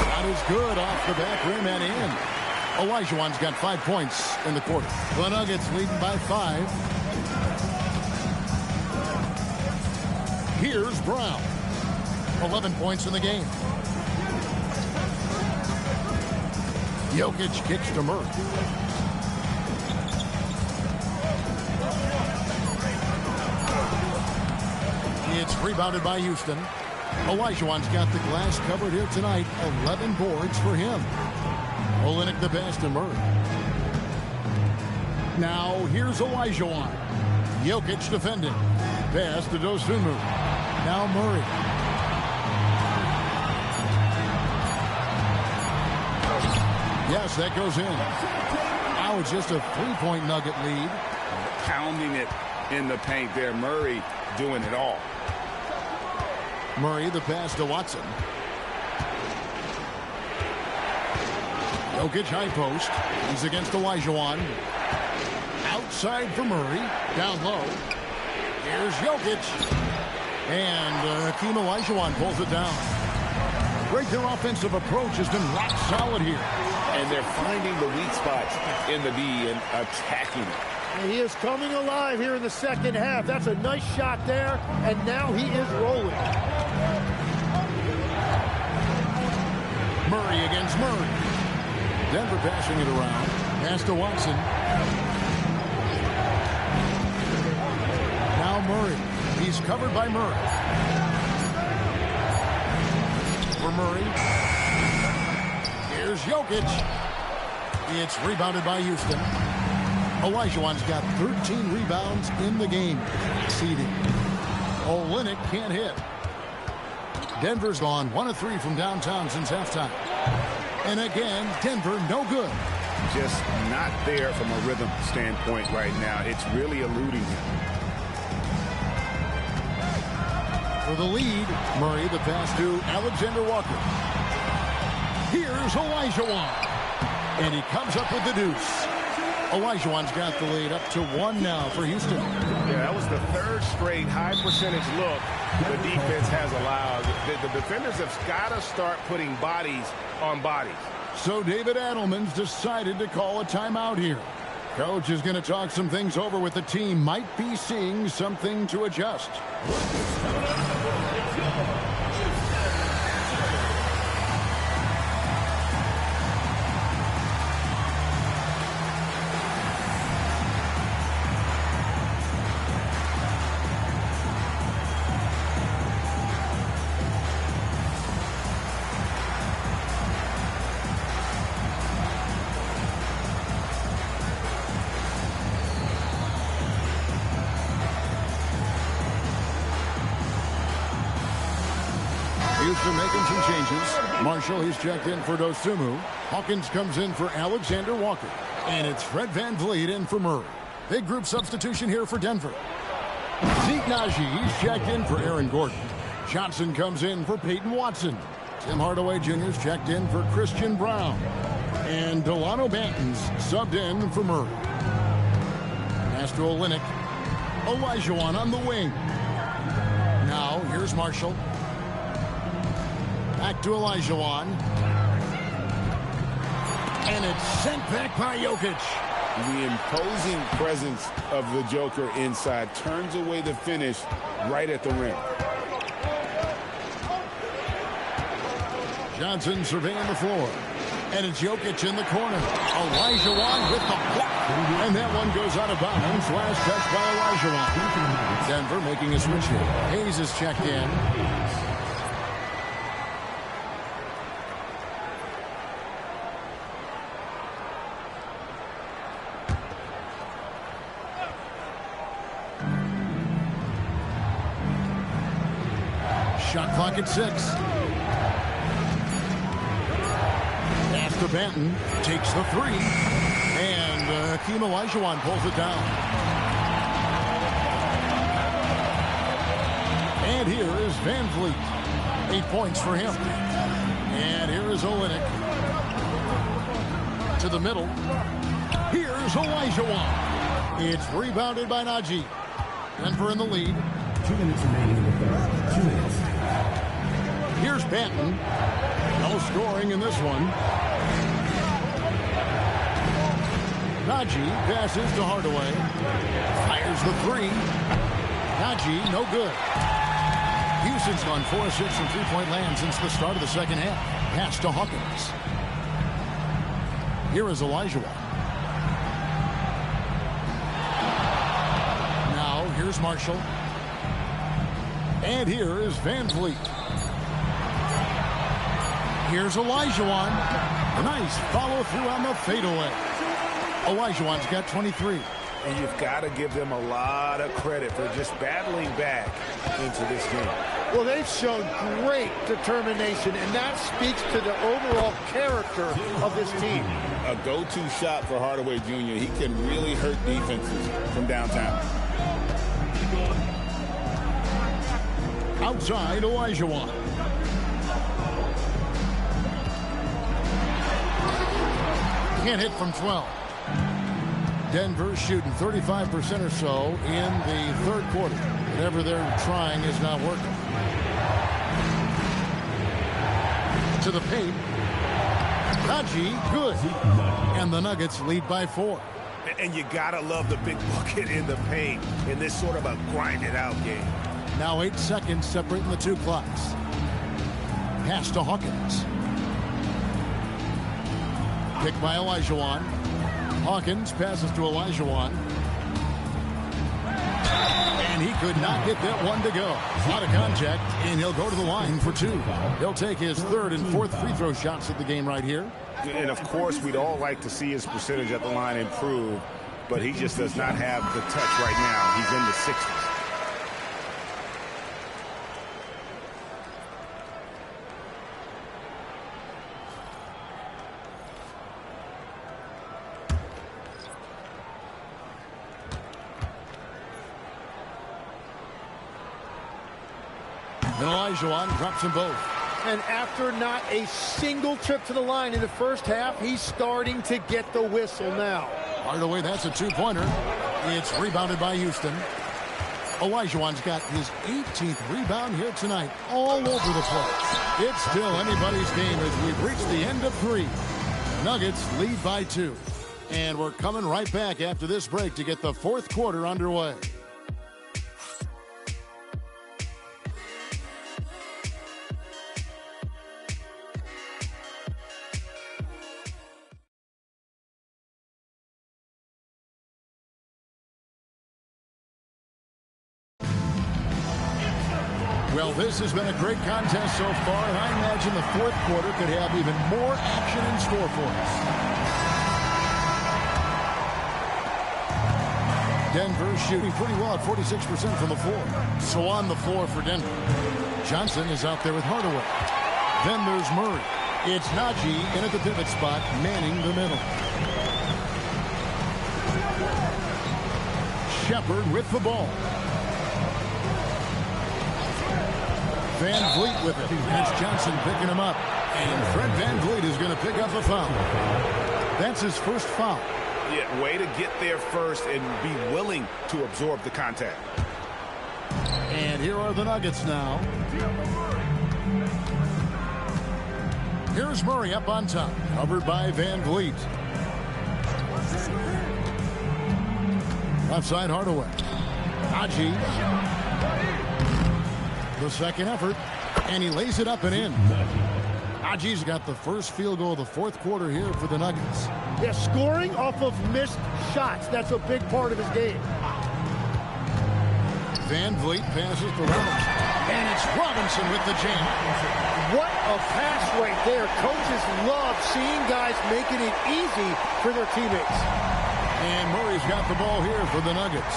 [SPEAKER 1] Not as good off the back rim and in. Olajuwon's got 5 points in the quarter. The Nuggets leading by 5. Here's Brown. 11 points in the game. Jokic kicks to Murray. It's rebounded by Houston. Olajuwon's got the glass covered here tonight. 11 boards for him. Olynyk the pass to Murray. Now here's Olajuwon. Jokic defending. Pass to Dosunmu. Now Murray. Yes, that goes in. Now it's just a 3-point Nugget lead.
[SPEAKER 2] Pounding it in the paint there. Murray doing it all.
[SPEAKER 1] Murray, the pass to Watson. Jokic high post. He's against Olajuwon. Outside for Murray. Down low. Here's Jokic. And Hakeem Olajuwon pulls it down. Great, their offensive approach has been rock solid here.
[SPEAKER 4] And they're finding the weak spots in the D and attacking it.
[SPEAKER 3] And he is coming alive here in the second half. That's a nice shot there, and now he is rolling.
[SPEAKER 1] Murray against Murray. Denver passing it around. Pass to Watson. Now Murray. He's covered by Murray. For Murray. Here's Jokic. It's rebounded by Houston. Olajuwon's got 13 rebounds in the game. Exceeding. Olynyk can't hit. Denver's gone 1 of 3 from downtown since halftime. And again, Denver no good.
[SPEAKER 2] Just not there from a rhythm standpoint right now. It's really eluding him.
[SPEAKER 1] For the lead, Murray the pass to Alexander Walker. Here's Olajuwon. And he comes up with the deuce. Olajuwon's got the lead up to 1 now for Houston.
[SPEAKER 2] Yeah, that was the 3rd straight high percentage look the defense has allowed. The defenders have got to start putting bodies on bodies.
[SPEAKER 1] So David Adelman's decided to call a timeout here. Coach is going to talk some things over with the team. Might be seeing something to adjust. Houston making some changes. Marshall, he's checked in for Dosunmu. Hawkins comes in for Alexander Walker. And it's Fred VanVleet in for Murray. Big group substitution here for Denver. Zeke Naji, he's checked in for Aaron Gordon. Johnson comes in for Peyton Watson. Tim Hardaway Jr.'s checked in for Christian Brown. And Delano Banton's subbed in for Murray. Pass to Olynyk. Olajuwon on the wing. Now, here's Marshall. Back to Olajuwon. And it's sent back by Jokic.
[SPEAKER 4] The imposing presence of the Joker inside turns away the finish right at the rim.
[SPEAKER 1] Johnson surveying the floor. And it's Jokic in the corner. Olajuwon with the block. And that one goes out of bounds. Last touch by Olajuwon. Denver making a switch here. Hayes is checked in. Shot clock at 6. Pass Pass to Benton. Takes the three. And Hakeem Olajuwon pulls it down. And here is Van Vliet. 8 points for him. And here is Olynyk. To the middle. Here's Olajuwon. It's rebounded by Najee. Denver in the lead.
[SPEAKER 6] 2 minutes remaining in the third. 2 minutes.
[SPEAKER 1] Here's Benton. No scoring in this one. Najee passes to Hardaway. Fires the three. Najee, no good. Houston's gone 4 of 6 from three-point land since the start of the second half. Pass to Hawkins. Here is Olajuwon. Now, here's Marshall. And here is Van Vliet. Here's Olajuwon. A nice follow-through on the fadeaway. Olajuwon's got 23.
[SPEAKER 2] And you've got to give them a lot of credit for just battling back into this game.
[SPEAKER 3] Well, they've shown great determination, and that speaks to the overall character of this team.
[SPEAKER 4] A go-to shot for Hardaway Jr. He can really hurt defenses from downtown.
[SPEAKER 1] Outside, Olajuwon. Can't hit from 12. Denver shooting 35% or so in the third quarter. Whatever they're trying is not working. To the paint. Najee, good. And the Nuggets lead by 4.
[SPEAKER 2] And you got to love the big bucket in the paint in this sort of a grinded-out game.
[SPEAKER 1] Now 8 seconds separating the two clocks. Pass to Hawkins. Picked by Olajuwon. Hawkins passes to Olajuwon. And he could not get that one to go. Out of contact, and he'll go to the line for 2. He'll take his third and fourth free throw shots of the game right here.
[SPEAKER 2] And, of course, we'd all like to see his percentage at the line improve, but he just does not have the touch right now. He's in the 60s.
[SPEAKER 1] And Olajuwon drops them both.
[SPEAKER 3] And after not a single trip to the line in the first half, he's starting to get the whistle now.
[SPEAKER 1] Hardaway, that's a two-pointer. It's rebounded by Houston. Olajuwon's got his 18th rebound here tonight, all over the place. It's still anybody's game as we've reached the end of 3. Nuggets lead by 2. And we're coming right back after this break to get the fourth quarter underway. Well, this has been a great contest so far, and I imagine the fourth quarter could have even more action in store for us. Denver shooting pretty well at 46% from the floor. So on the floor for Denver. Johnson is out there with Hardaway. Then there's Murray. It's Najee in at the pivot spot, manning the middle. Shepard with the ball. Van Vliet with it. And it's Johnson picking him up. And Fred Van Vliet is going to pick up a foul. That's his first foul.
[SPEAKER 2] Yeah, way to get there first and be willing to absorb the contact.
[SPEAKER 1] And here are the Nuggets now. Here's Murray up on top. Covered by Van Vliet. Left side Hardaway. Najee. The second effort, and he lays it up and in. Najee's got the first field goal of the fourth quarter here for the Nuggets.
[SPEAKER 3] Yeah, scoring off of missed shots. That's a big part of his game.
[SPEAKER 1] Van Vliet passes to Reynolds. And it's Robinson with the jam.
[SPEAKER 3] What a pass right there. Coaches love seeing guys making it easy for their teammates.
[SPEAKER 1] And Murray's got the ball here for the Nuggets.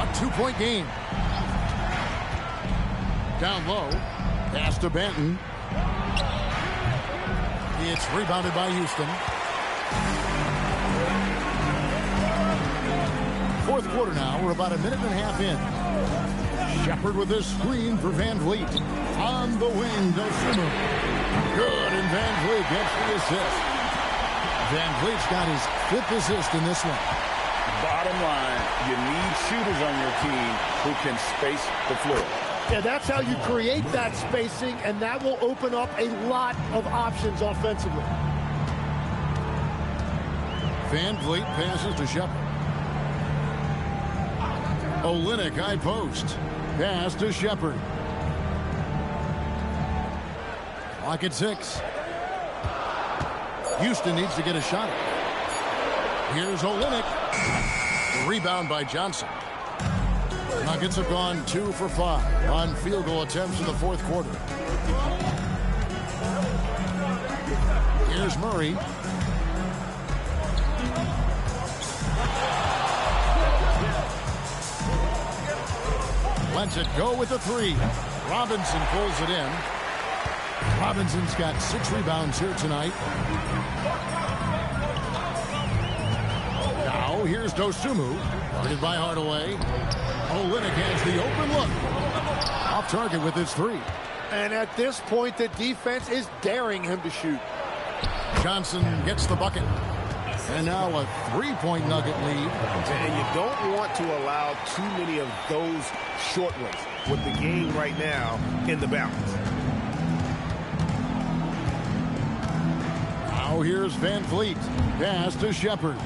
[SPEAKER 1] A 2-point game. Down low. Pass to Benton. It's rebounded by Houston. Fourth quarter now. We're about a minute and a half in. Shepard with his screen for Van Vliet. On the wing, Dosunmu. Good, and Van Vliet gets the assist. Van Vliet's got his 5th assist in this one.
[SPEAKER 4] Bottom line, you need shooters on your team who can space the floor.
[SPEAKER 3] Yeah, that's how you create that spacing, and that will open up a lot of options offensively.
[SPEAKER 1] Van Vliet passes to Shepard. Olynyk high post. Pass to Shepard. Clock at 6. Houston needs to get a shot. Here's Olynyk. The rebound by Johnson. Nuggets have gone 2 for 5 on field goal attempts in the fourth quarter. Here's Murray. Lets it go with the 3. Robinson pulls it in. Robinson's got 6 rebounds here tonight. Now here's Dosunmu. Guarded by Hardaway. Olynyk has the open look. Off target with his 3.
[SPEAKER 3] And at this point, the defense is daring him to shoot.
[SPEAKER 1] Johnson gets the bucket. And now a 3-point Nugget lead.
[SPEAKER 2] And you don't want to allow too many of those short ones with the game right now in the balance.
[SPEAKER 1] Now here's Van Vliet. Pass to Shepard.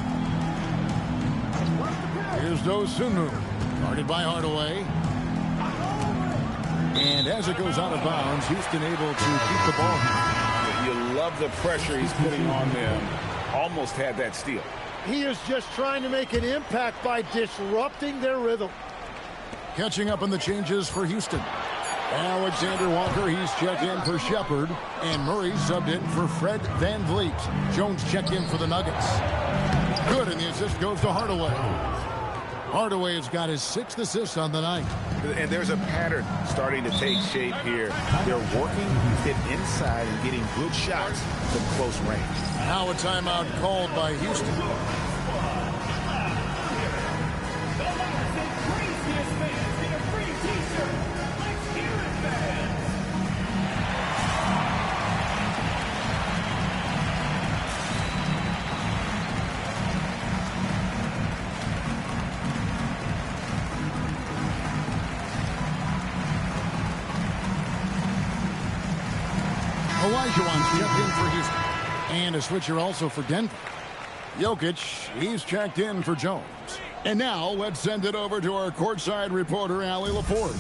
[SPEAKER 1] Here's Dosunmu. Guarded by Hardaway. And as it goes out of bounds, Houston able to keep the ball.
[SPEAKER 4] You love the pressure he's putting on them. Almost had that steal.
[SPEAKER 3] He is just trying to make an impact by disrupting their rhythm.
[SPEAKER 1] Catching up on the changes for Houston. Alexander Walker, he's checked in for Shepard. And Murray subbed in for Fred Van Vliet. Jones checked in for the Nuggets. Good, and the assist goes to Hardaway. Hardaway has got his 6th assist on the night.
[SPEAKER 2] And there's a pattern starting to take shape here. They're working it inside and getting good shots from close range.
[SPEAKER 1] Now a timeout called by Houston. Olajuwon's checked in for Houston. And a switcher also for Denver. Jokic, he's checked in for Jones. And now let's send it over to our courtside reporter, Allie Laporte.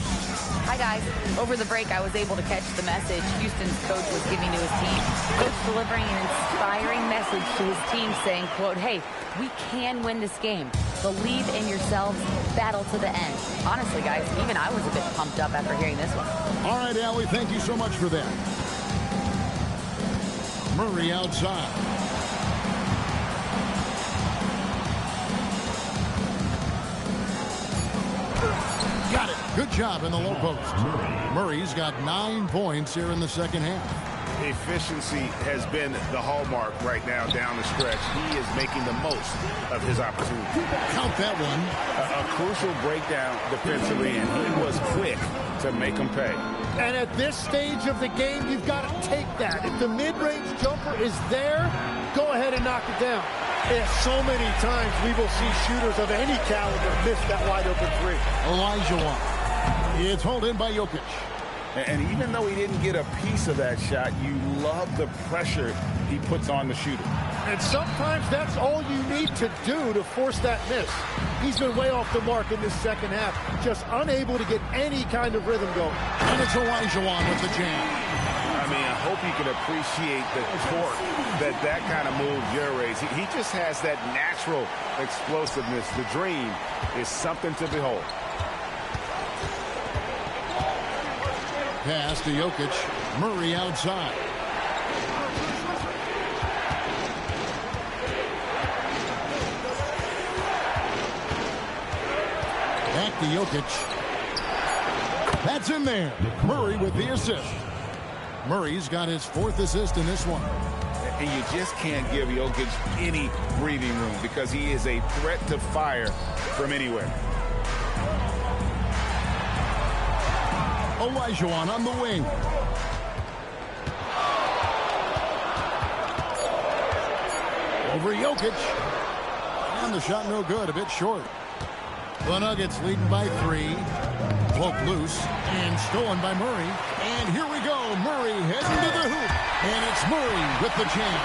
[SPEAKER 5] Hi, guys. Over the break, I was able to catch the message Houston's coach was giving to his team. Coach delivering an inspiring message to his team saying, quote, hey, we can win this game. Believe in yourselves. Battle to the end. Honestly, guys, even I was a bit pumped up after hearing this one.
[SPEAKER 1] All right, Allie, thank you so much for that. Murray outside. Got it. Good job in the low post. Murray's got 9 points here in the second half.
[SPEAKER 2] Efficiency has been the hallmark right now down the stretch. He is making the most of his opportunity.
[SPEAKER 1] Count that one.
[SPEAKER 4] A crucial breakdown defensively, and he was quick to make them pay.
[SPEAKER 3] And at this stage of the game, you've got to take that. If the mid-range jumper is there, go ahead and knock it down. And so many times we will see shooters of any caliber miss that wide-open 3.
[SPEAKER 1] Olajuwon. It's hauled in by Jokic.
[SPEAKER 4] And even though he didn't get a piece of that shot, you love the pressure he puts on the shooter.
[SPEAKER 3] And sometimes that's all you need to do to force that miss. He's been way off the mark in this second half, just unable to get any kind of rhythm going.
[SPEAKER 1] And it's Olajuwon with the jam.
[SPEAKER 2] I mean, I hope you can appreciate the torque that kind of move generates. He just has that natural explosiveness. The dream is something to behold.
[SPEAKER 1] Pass to Jokic. Murray outside. Back to Jokic. That's in there. Murray with the assist. Murray's got his 4th assist in this one.
[SPEAKER 2] and you just can't give Jokic any breathing room because he is a threat to fire from anywhere.
[SPEAKER 1] Olajuwon on the wing. Over Jokic. And the shot no good, a bit short. The Nuggets leading by 3. Cloak loose and stolen by Murray. And here we go. Murray heading to the hoop. And it's Murray with the jam.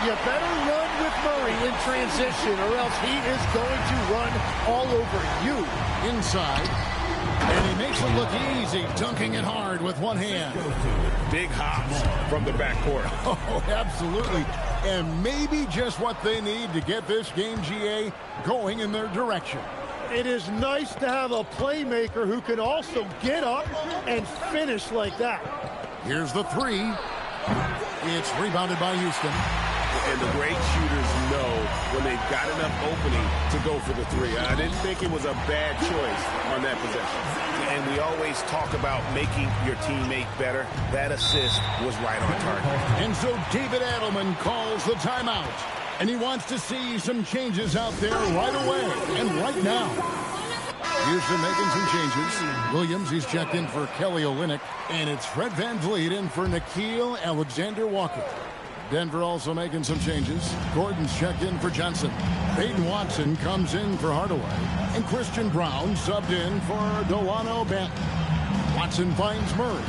[SPEAKER 3] You better run with Murray in transition or else he is going to run all over you.
[SPEAKER 1] Inside. And he makes it look easy, dunking it hard with one hand.
[SPEAKER 2] Big hops from the backcourt.
[SPEAKER 1] Oh, absolutely. And maybe just what they need to get this game, GA, going in their direction.
[SPEAKER 3] It is nice to have a playmaker who can also get up and finish like that.
[SPEAKER 1] Here's the 3. It's rebounded by Houston.
[SPEAKER 4] And the great shooters know when they've got enough opening to go for the 3. I didn't think it was a bad choice on that possession.
[SPEAKER 2] And we always talk about making your teammate better. That assist was right on target.
[SPEAKER 1] And so David Adelman calls the timeout. And he wants to see some changes out there right away and right now. Houston making some changes. Williams, he's checked in for Kelly Olynyk. And it's Fred VanVleet in for Nickeil Alexander-Walker. Denver also making some changes. Gordon's checked in for Johnson. Peyton Watson comes in for Hardaway. And Christian Brown subbed in for Delano Banton. Watson finds Murray.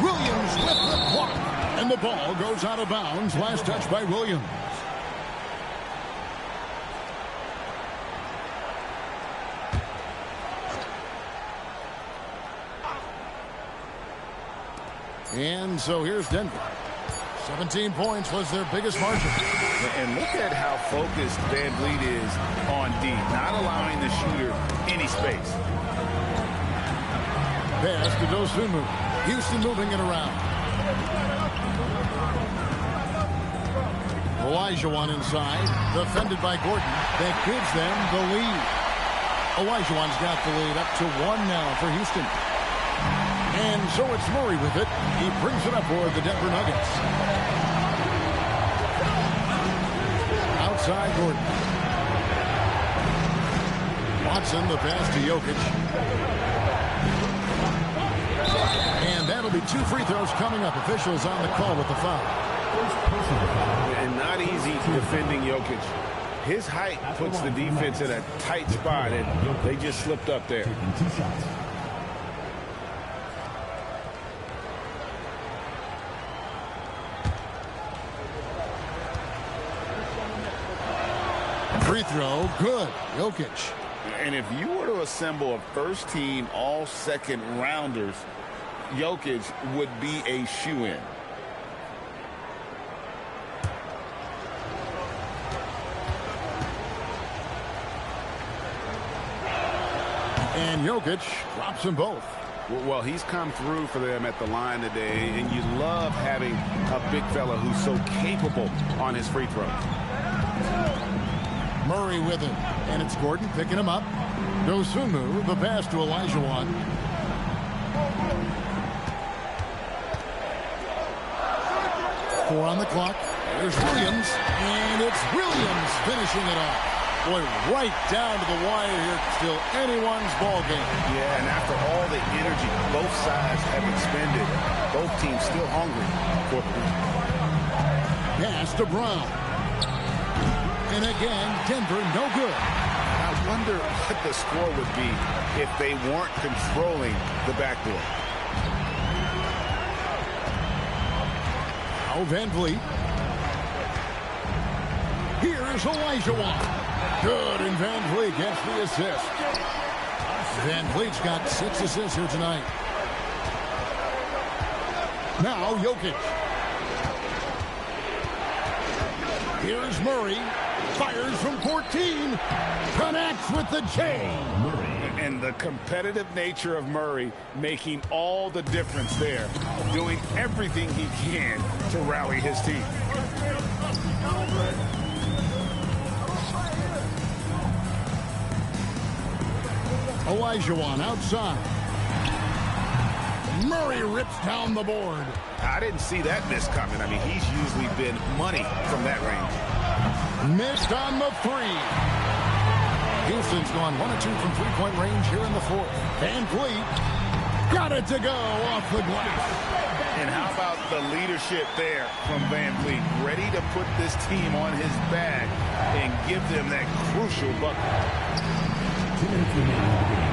[SPEAKER 1] Williams with the block. And the ball goes out of bounds. Last touch by Williams. And so here's Denver. 17 points was their biggest margin.
[SPEAKER 2] And look at how focused VanVleet is on D, not allowing the shooter any space.
[SPEAKER 1] Pass to Dosunmu. Houston moving it around. Olajuwon inside, defended by Gordon. That gives them the lead. Olajuwon's got the lead up to 1 now for Houston. And so it's Murray with it. He brings it up for the Denver Nuggets. Outside Gordon. Watson, the pass to Jokic. And that'll be 2 free throws coming up. Officials on the call with the foul.
[SPEAKER 2] And not easy defending Jokic. His height puts the defense in a tight spot, and they just slipped up there.
[SPEAKER 1] Free throw, good. Jokic.
[SPEAKER 4] And if you were to assemble a first-team all-second rounders, Jokic would be a shoo-in.
[SPEAKER 1] And Jokic drops them both.
[SPEAKER 2] Well, he's come through for them at the line today, and you love having a big fella who's so capable on his free throw.
[SPEAKER 1] Murray with him, and it's Gordon picking him up. Dosunmu, the pass to Olajuwon. Four on the clock. There's Williams, and it's Williams finishing it off. Boy, right down to the wire here. Still anyone's ball game.
[SPEAKER 2] Yeah, and after all the energy both sides have expended, both teams still hungry for the win.
[SPEAKER 1] Pass to Brown. And again, Denver no good.
[SPEAKER 2] I wonder what the score would be if they weren't controlling the backboard.
[SPEAKER 1] Now VanVleet. Here's Olajuwon. Good, and VanVleet gets the assist. VanVleet's got 6 assists here tonight. Now Jokic. Here's Murray. Fires from 14. Connects with the chain.
[SPEAKER 2] And the competitive nature of Murray making all the difference there. Doing everything he can to rally his team.
[SPEAKER 1] Olajuwon outside. Murray rips down the board.
[SPEAKER 2] I didn't see that miss coming. I mean, he's usually been money from that range.
[SPEAKER 1] Missed on the three. Houston's gone 1 of 2 from three-point range here in the fourth. Van Vliet got it to go off the glass.
[SPEAKER 2] And how about the leadership there from Van Vliet? Ready to put this team on his back and give them that crucial bucket.
[SPEAKER 6] 2 minutes remaining in the game.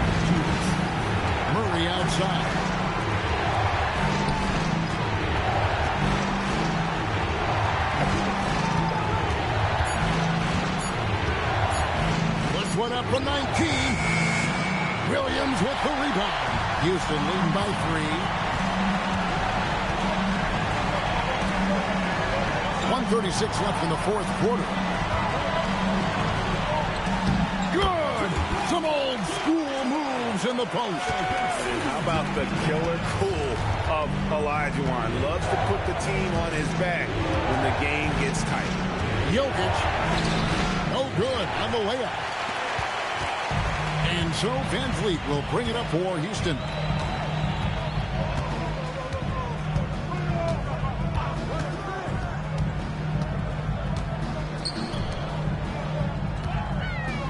[SPEAKER 1] Murray outside. Puts one up from 19. Williams with the rebound. Houston leading by 3. 1:36 left in the fourth quarter. Good! Some old school moves in the post.
[SPEAKER 2] And how about the killer cool of Olajuwon? Loves to put the team on his back when the game gets tight.
[SPEAKER 1] Jokic, no good on the layup. And so Van Vliet will bring it up for Houston.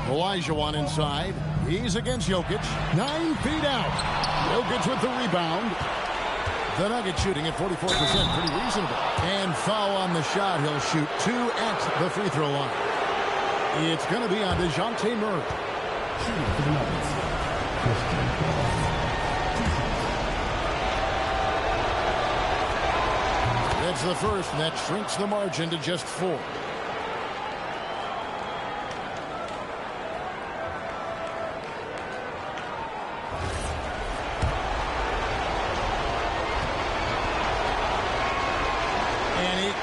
[SPEAKER 1] Olajuwon inside. He's against Jokic. 9 feet out. Jokic with the rebound. The Nuggets shooting at 44%. Pretty reasonable. And foul on the shot. He'll shoot 2 at the free throw line. It's going to be on DeJounte Murray.
[SPEAKER 6] Shooting for the Nuggets.
[SPEAKER 1] That's the first, and that shrinks the margin to just 4.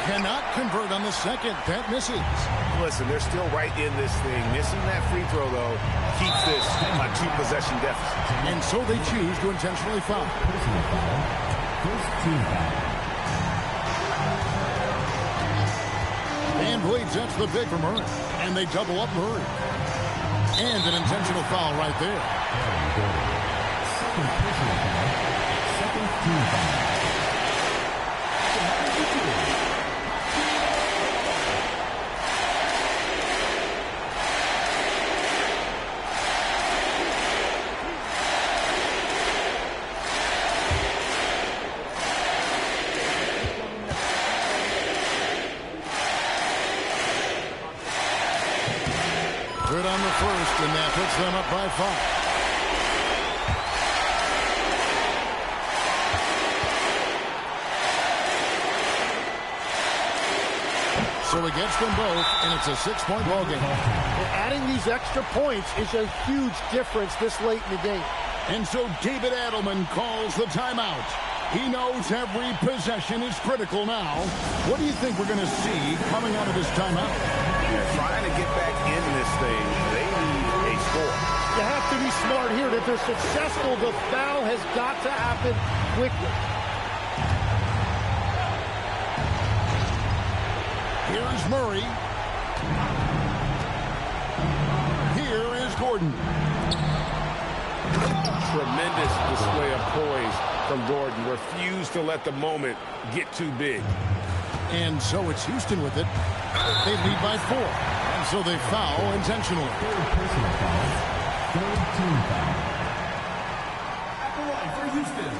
[SPEAKER 1] Cannot convert on the second. That misses.
[SPEAKER 2] Listen, they're still right in this thing. Missing that free throw, though, keeps this a 2-possession deficit.
[SPEAKER 1] And so they choose to intentionally foul.
[SPEAKER 6] Personal foul. First team foul.
[SPEAKER 1] Van Vliet sets the pick for Murray. And they double up Murray. And an intentional foul right there.
[SPEAKER 6] Second personal foul. Second team foul.
[SPEAKER 1] Good on the first, and that puts them up by 5. So he gets them both, and it's a 6-point ball game.
[SPEAKER 3] Adding these extra points is a huge difference this late in the game.
[SPEAKER 1] And so David Adelman calls the timeout. He knows every possession is critical now. What do you think we're going to see coming out of this timeout?
[SPEAKER 2] They're trying to get back in this thing. They need a score.
[SPEAKER 3] You have to be smart here. If they're successful, the foul has got to happen quickly.
[SPEAKER 1] Here's Murray. Here is Gordon.
[SPEAKER 8] Tremendous display of poise from Gordon. Refused to let the moment get too big.
[SPEAKER 1] And so it's Houston with it. They lead by 4. And so they foul intentionally.
[SPEAKER 6] Third personal foul. Third team foul. At the line for Houston.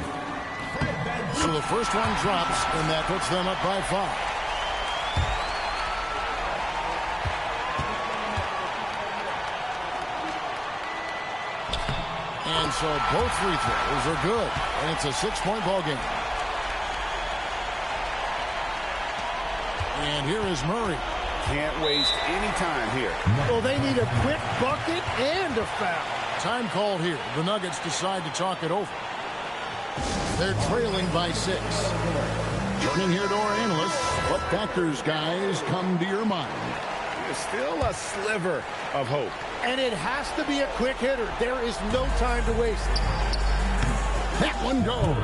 [SPEAKER 1] So the first one drops, and that puts them up by 5. And so both free throws are good. And it's a 6-point ball game. And here is Murray.
[SPEAKER 2] Can't waste any time here.
[SPEAKER 3] Well, they need a quick bucket and a foul.
[SPEAKER 1] Time called here. The Nuggets decide to talk it over. They're trailing by 6. Turning here to our analysts. What factors, guys, come to your mind?
[SPEAKER 2] There's still a sliver of hope.
[SPEAKER 3] And it has to be a quick hitter. There is no time to waste.
[SPEAKER 1] That one goes.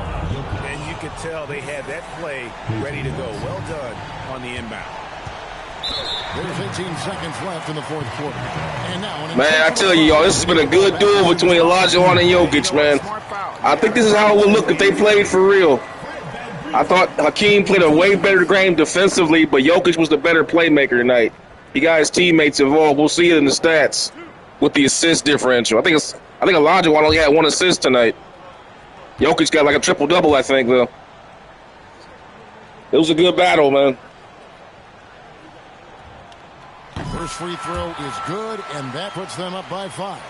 [SPEAKER 2] And you could tell they had that play ready to go. Well done on the inbound.
[SPEAKER 1] There's 18 seconds left in the fourth quarter. And now,
[SPEAKER 10] man, I tell you, y'all, this has been a good duel between Olajuwon and Jokic, man. I think this is how it would look if they played for real. I thought Hakeem played a way better game defensively, but Jokic was the better playmaker tonight. He got his teammates involved. We'll see it in the stats with the assist differential. I think Olajuwon only had 1 assist tonight. Jokic got like a triple-double, I think, though. It was a good battle, man.
[SPEAKER 1] First free throw is good, and that puts them up by 5.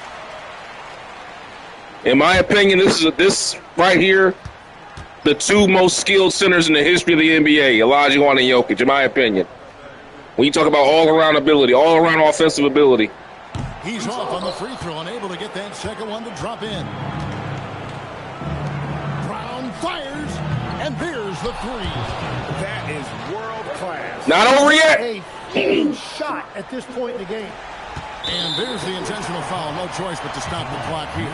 [SPEAKER 10] In my opinion, this right here, the 2 most skilled centers in the history of the NBA, Olajuwon and Jokic, in my opinion. When you talk about all-around ability, all-around offensive ability.
[SPEAKER 1] He's off on the free throw, unable to get that second one to drop in. Brown fires, and there's the 3.
[SPEAKER 2] That is world-class.
[SPEAKER 10] Not over yet.
[SPEAKER 3] A huge shot at this point in the game.
[SPEAKER 1] And there's the intentional foul. No choice but to stop the clock here.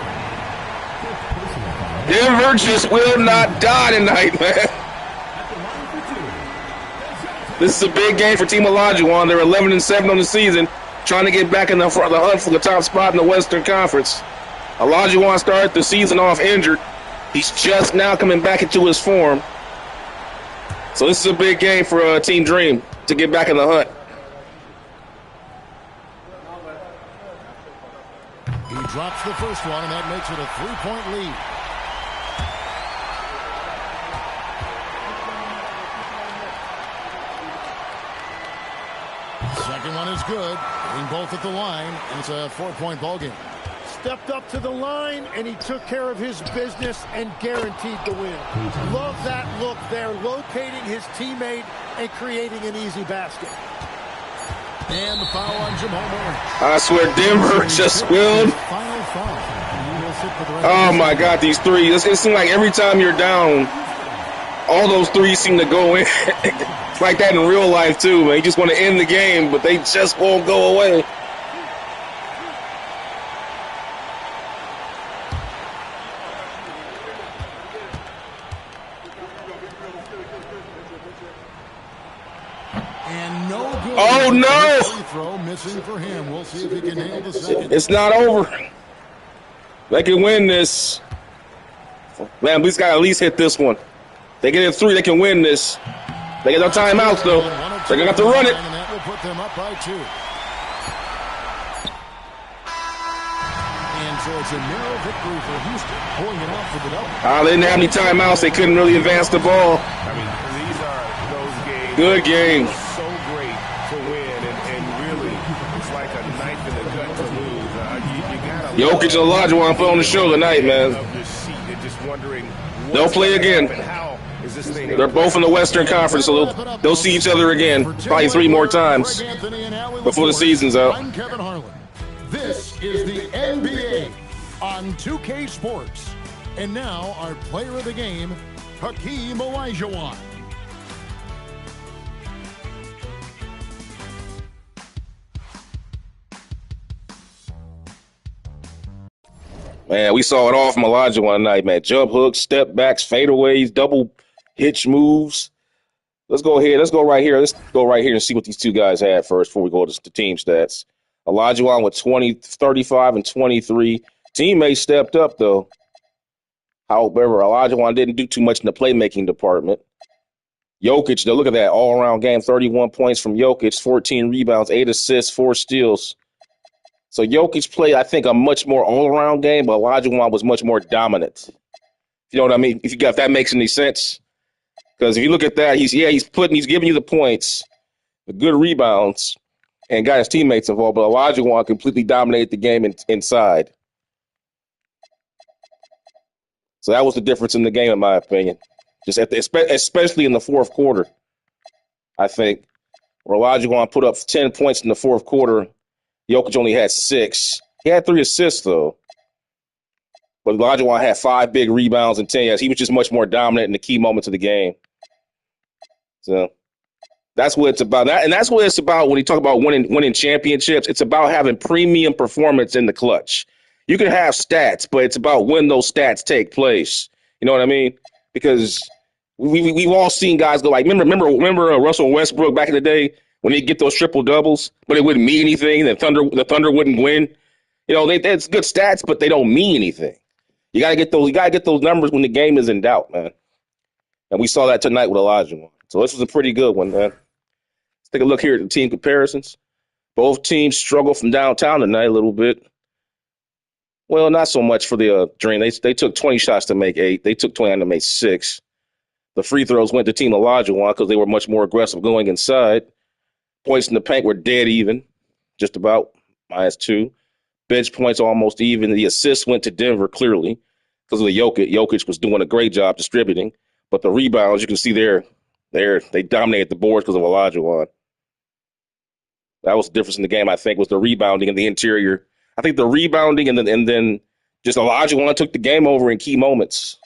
[SPEAKER 10] Denver just will not die tonight, man. This is a big game for Team Olajuwon. They're 11-7 on the season, trying to get back in the hunt for the top spot in the Western Conference. Olajuwon started the season off injured. He's just now coming back into his form. So this is a big game for Team Dream to get back in the hunt.
[SPEAKER 1] He drops the first one, and that makes it a 3-point lead. Second one is good. Getting both at the line, and it's a 4-point ball game.
[SPEAKER 3] Stepped up to the line, and he took care of his business and guaranteed the win. Love that look there, locating his teammate and creating an easy basket.
[SPEAKER 1] And the foul on Jamal Murray.
[SPEAKER 10] I swear Denver just willed.
[SPEAKER 1] Final foul.
[SPEAKER 10] Oh, my God, these threes. It seems like every time you're down, all those threes seem to go in. It's like that in real life, too, man. You just want to end the game, but they just won't go away. Oh, no!
[SPEAKER 1] Free throw missing for him. We'll see if he can nail the second.
[SPEAKER 10] It's not over. They can win this. Man, we got to at least hit this one. They get a 3, they can win this. They get no timeouts, though. They're going to have to run it.
[SPEAKER 1] And that will put them up by 2. And so it's a narrow victory for Houston, pulling it off for the double.
[SPEAKER 10] They didn't have any timeouts. They couldn't really advance the ball.
[SPEAKER 2] I mean, these are those games.
[SPEAKER 10] Good game.
[SPEAKER 2] So great to win, and really, it's like a knife in the gut to lose. You gotta
[SPEAKER 10] Jokic and Olajuwon put on the show tonight, man. They'll play again. They're both in the Western Conference, so they'll see each other again probably 3 more times before the season's out.
[SPEAKER 1] I'm Kevin Harlan. This is the NBA on 2K Sports. And now our player of the game, Hakeem Olajuwon.
[SPEAKER 10] Man, we saw it all from Olajuwon tonight, man. Jump hooks, step backs, fadeaways, double hitch moves. Let's go ahead. Let's go right here. Let's go right here and see what these 2 guys had first before we go to the team stats. Olajuwon with 35 and 23. Teammates stepped up, though. However, Olajuwon didn't do too much in the playmaking department. Jokic, though, look at that all-around game. 31 points from Jokic, 14 rebounds, 8 assists, 4 steals. So Jokic played, I think, a much more all-around game, but Olajuwon was much more dominant. You know what I mean? If that makes any sense. Because if you look at that, he's giving you the points, the good rebounds, and got his teammates involved. But Olajuwon completely dominated the game inside. So that was the difference in the game, in my opinion. Especially in the fourth quarter, I think, where Olajuwon put up 10 points in the fourth quarter. Jokic only had 6. He had 3 assists, though. But Olajuwon had 5 big rebounds and 10 yards. He was just much more dominant in the key moments of the game. So that's what it's about. And that's what it's about when you talk about winning championships. It's about having premium performance in the clutch. You can have stats, but it's about when those stats take place. You know what I mean? Because we've all seen guys go like, remember Russell Westbrook back in the day when he'd get those triple doubles, but it wouldn't mean anything. The Thunder wouldn't win. You know, that's good stats, but they don't mean anything. You gotta get those numbers when the game is in doubt, man. And we saw that tonight with Olajuwon. So this was a pretty good one, man. Let's take a look here at the team comparisons. Both teams struggled from downtown tonight a little bit. Well, not so much for the Dream. They took 20 shots to make 8. They took 29 to make 6. The free throws went to Team Olajuwon because they were much more aggressive going inside. Points in the paint were dead even, just about -2. Bench points almost even. The assists went to Denver clearly because of the Jokic. Jokic was doing a great job distributing. But the rebounds, you can see they dominated the boards because of Olajuwon. That was the difference in the game, I think, was the rebounding in the interior. I think the rebounding and then just Olajuwon took the game over in key moments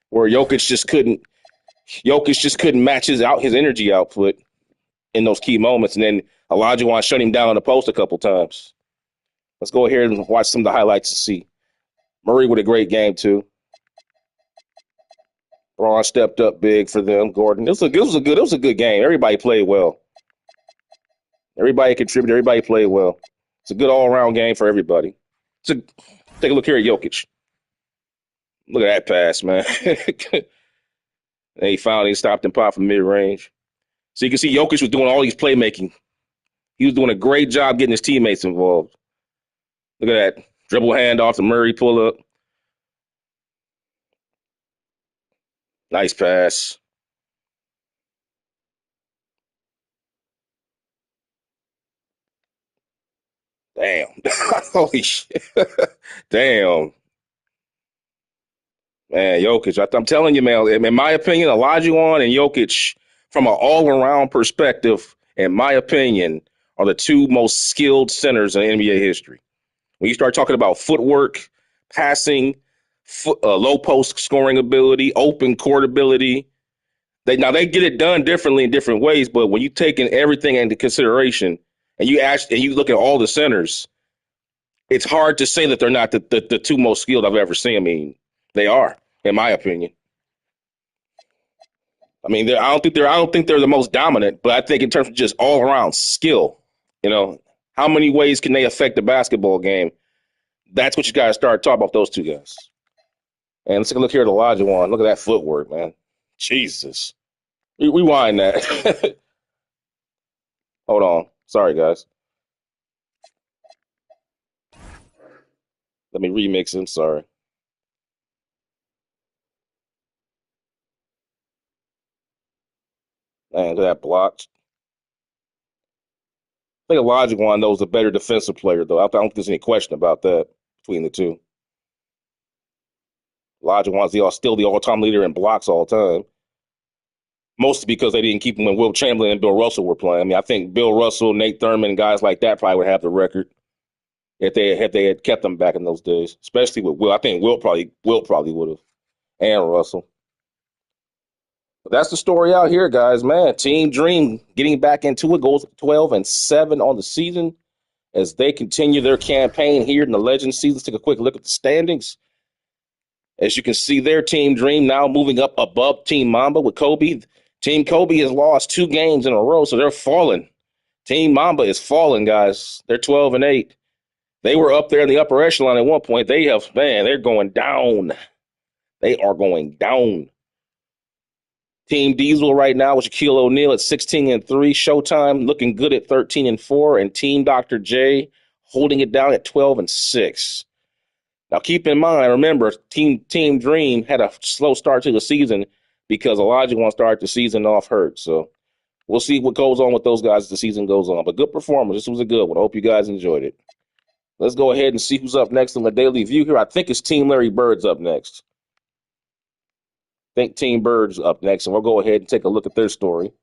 [SPEAKER 10] where Jokic just couldn't match his energy output in those key moments. And then Olajuwon shut him down on the post a couple times. Let's go ahead and watch some of the highlights to see. Murray with a great game, too. Braun stepped up big for them. Gordon. It was a good game. Everybody played well. Everybody contributed. Everybody played well. It's a good all-around game for everybody. Take a look here at Jokic. Look at that pass, man. And he finally stopped and popped from mid-range. So you can see Jokic was doing all these playmaking. He was doing a great job getting his teammates involved. Look at that. Dribble handoff to Murray, pull up. Nice pass. Damn. Holy shit. Damn. Man, Jokic. I'm telling you, man, in my opinion, Olajuwon and Jokic, from an all-around perspective, in my opinion, are the two most skilled centers in NBA history. When you start talking about footwork, passing, low post scoring ability, open court ability, they get it done differently in different ways. But when you take in everything into consideration and you look at all the centers, it's hard to say that they're not the two most skilled I've ever seen. I mean, they are, in my opinion. I mean, I don't think they're the most dominant, but I think in terms of just all around skill, how many ways can they affect the basketball game? That's what you got to start talking about those two guys. And let's take a look here at Olajuwon. Look at that footwork, man. Jesus. Rewind that. Hold on. Sorry, guys. Let me remix him. Sorry. Man, look at that blocked. I think Olajuwon, though, is a better defensive player, though. I don't think there's any question about that between the two. Olajuwon's still the all-time leader in blocks all time. Mostly because they didn't keep him when Will Chamberlain and Bill Russell were playing. I mean, I think Bill Russell, Nate Thurman, guys like that probably would have the record if they had kept them back in those days. Especially with Will. I think Will probably would have. And Russell. But that's the story out here, guys. Man, Team Dream getting back into it, goes 12-7 on the season as they continue their campaign here in the Legends season. Let's take a quick look at the standings. As you can see there, Team Dream now moving up above Team Mamba with Kobe. Team Kobe has lost 2 games in a row, so they're falling. Team Mamba is falling, guys. They're 12-8. They were up there in the upper echelon at one point. They're going down. They are going down. Team Diesel right now with Shaquille O'Neal at 16-3. Showtime looking good at 13-4. And Team Dr. J holding it down at 12-6. Now, keep in mind, remember, Team Dream had a slow start to the season because Olajuwon started the season off hurt. So we'll see what goes on with those guys as the season goes on. But good performance. This was a good one. I hope you guys enjoyed it. Let's go ahead and see who's up next in the Daily View here. I think it's Team Larry Bird's up next. I think Team Bird's up next, and we'll go ahead and take a look at their story.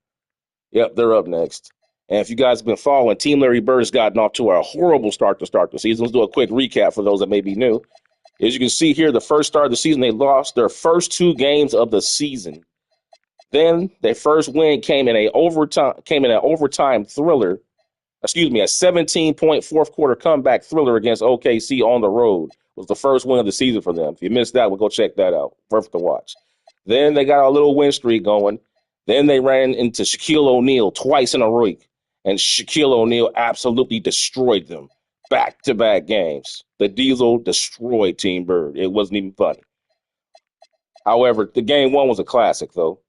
[SPEAKER 10] Yep, they're up next. And if you guys have been following, Team Larry Bird's gotten off to a horrible start to start the season. Let's do a quick recap for those that may be new. As you can see here, the first start of the season, they lost their first 2 games of the season. Then their first win came in an overtime thriller. A 17-point fourth quarter comeback thriller against OKC on the road. Was the first win of the season for them. If you missed that, we'll go check that out. Perfect to watch. Then they got a little win streak going. Then they ran into Shaquille O'Neal twice in a week. And Shaquille O'Neal absolutely destroyed them. Back-to-back games. The Diesel destroyed Team Bird. It wasn't even funny. However, the game 1 was a classic, though.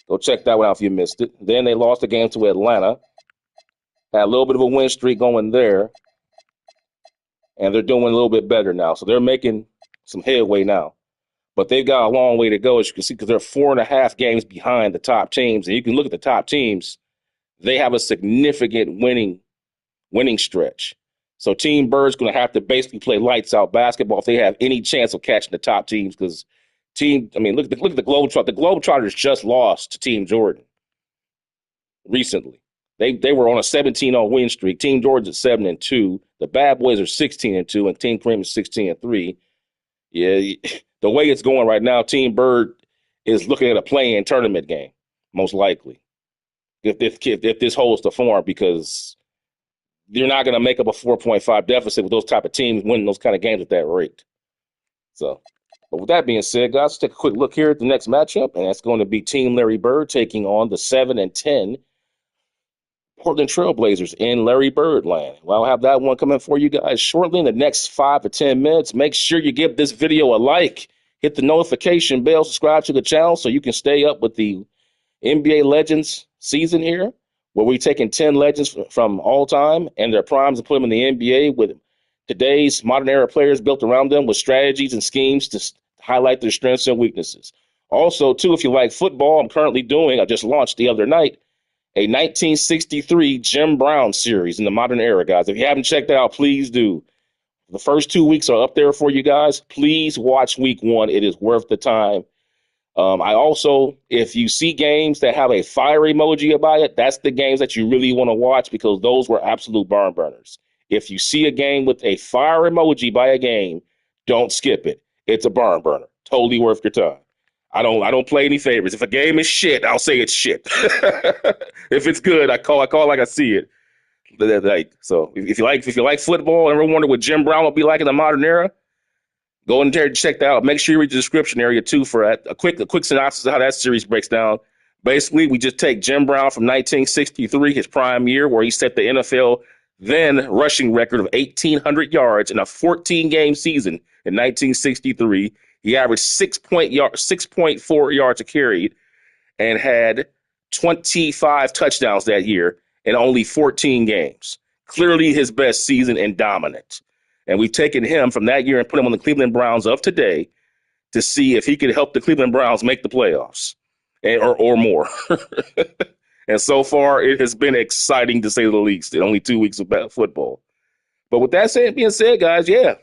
[SPEAKER 10] Go check that one out if you missed it. Then they lost the game to Atlanta. Had a little bit of a win streak going there. And they're doing a little bit better now. So they're making some headway now. But they've got a long way to go, as you can see, because they're 4.5 games behind the top teams. And you can look at the top teams. They have a significant winning stretch. So Team Bird's going to have to basically play lights out basketball if they have any chance of catching the top teams. Because look at the Globetrotters. The Globetrotters just lost to Team Jordan recently. They were on a 17-0 win streak. Team Jordan's at 7-2. The Bad Boys are 16-2, and Team Cream is 16-3. Yeah, the way it's going right now, Team Bird is looking at a play-in tournament game, most likely, if this holds the form, because you're not going to make up a 4.5 deficit with those type of teams winning those kind of games at that rate. So, but with that being said, guys, let's take a quick look here at the next matchup, and that's going to be Team Larry Bird taking on the 7-10 Portland Trailblazers in Larry Bird land. Well, I'll have that one coming for you guys shortly in the next 5 to 10 minutes. Make sure you give this video a like, hit the notification bell, subscribe to the channel so you can stay up with the NBA Legends season here, where we're taking 10 legends from all time and their primes and put them in the NBA with today's modern era players built around them with strategies and schemes to highlight their strengths and weaknesses. Also, too, if you like football, I just launched the other night, a 1963 Jim Brown series in the modern era, guys. If you haven't checked it out, please do. The first 2 weeks are up there for you guys. Please watch week 1. It is worth the time. I also, if you see games that have a fire emoji about it, that's the games that you really want to watch, because those were absolute barn burners. If you see a game with a fire emoji by a game, don't skip it. It's a barn burner. Totally worth your time. I don't play any favorites. If a game is shit, I'll say it's shit. If it's good, I call like I see it. So if you like football and ever wonder what Jim Brown will be like in the modern era, go in there and check that out. Make sure you read the description area too for a quick synopsis of how that series breaks down. Basically, we just take Jim Brown from 1963, his prime year, where he set the NFL then rushing record of 1,800 yards in a 14-game season in 1963. He averaged 6.4 yards a carry and had 25 touchdowns that year in only 14 games. Clearly his best season and dominant. And we've taken him from that year and put him on the Cleveland Browns of today to see if he could help the Cleveland Browns make the playoffs or more. And so far, it has been exciting, to say the least, in only 2 weeks of football. But with that being said, guys, yeah,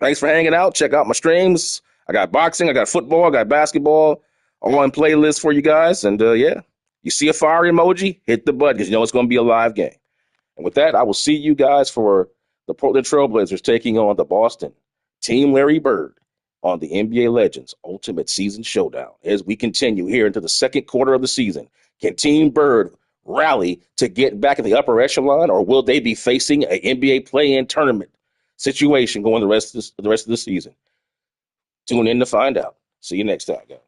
[SPEAKER 10] thanks for hanging out. Check out my streams. I got boxing, I got football, I got basketball, all in playlists for you guys. And, yeah, you see a fire emoji, hit the button, because you know it's going to be a live game. And with that, I will see you guys for the Portland Trailblazers taking on the Boston Team Larry Bird on the NBA Legends Ultimate Season Showdown. As we continue here into the second quarter of the season, can Team Bird rally to get back in the upper echelon, or will they be facing an NBA play-in tournament situation going the rest of the season? Tune in to find out. See you next time, guys.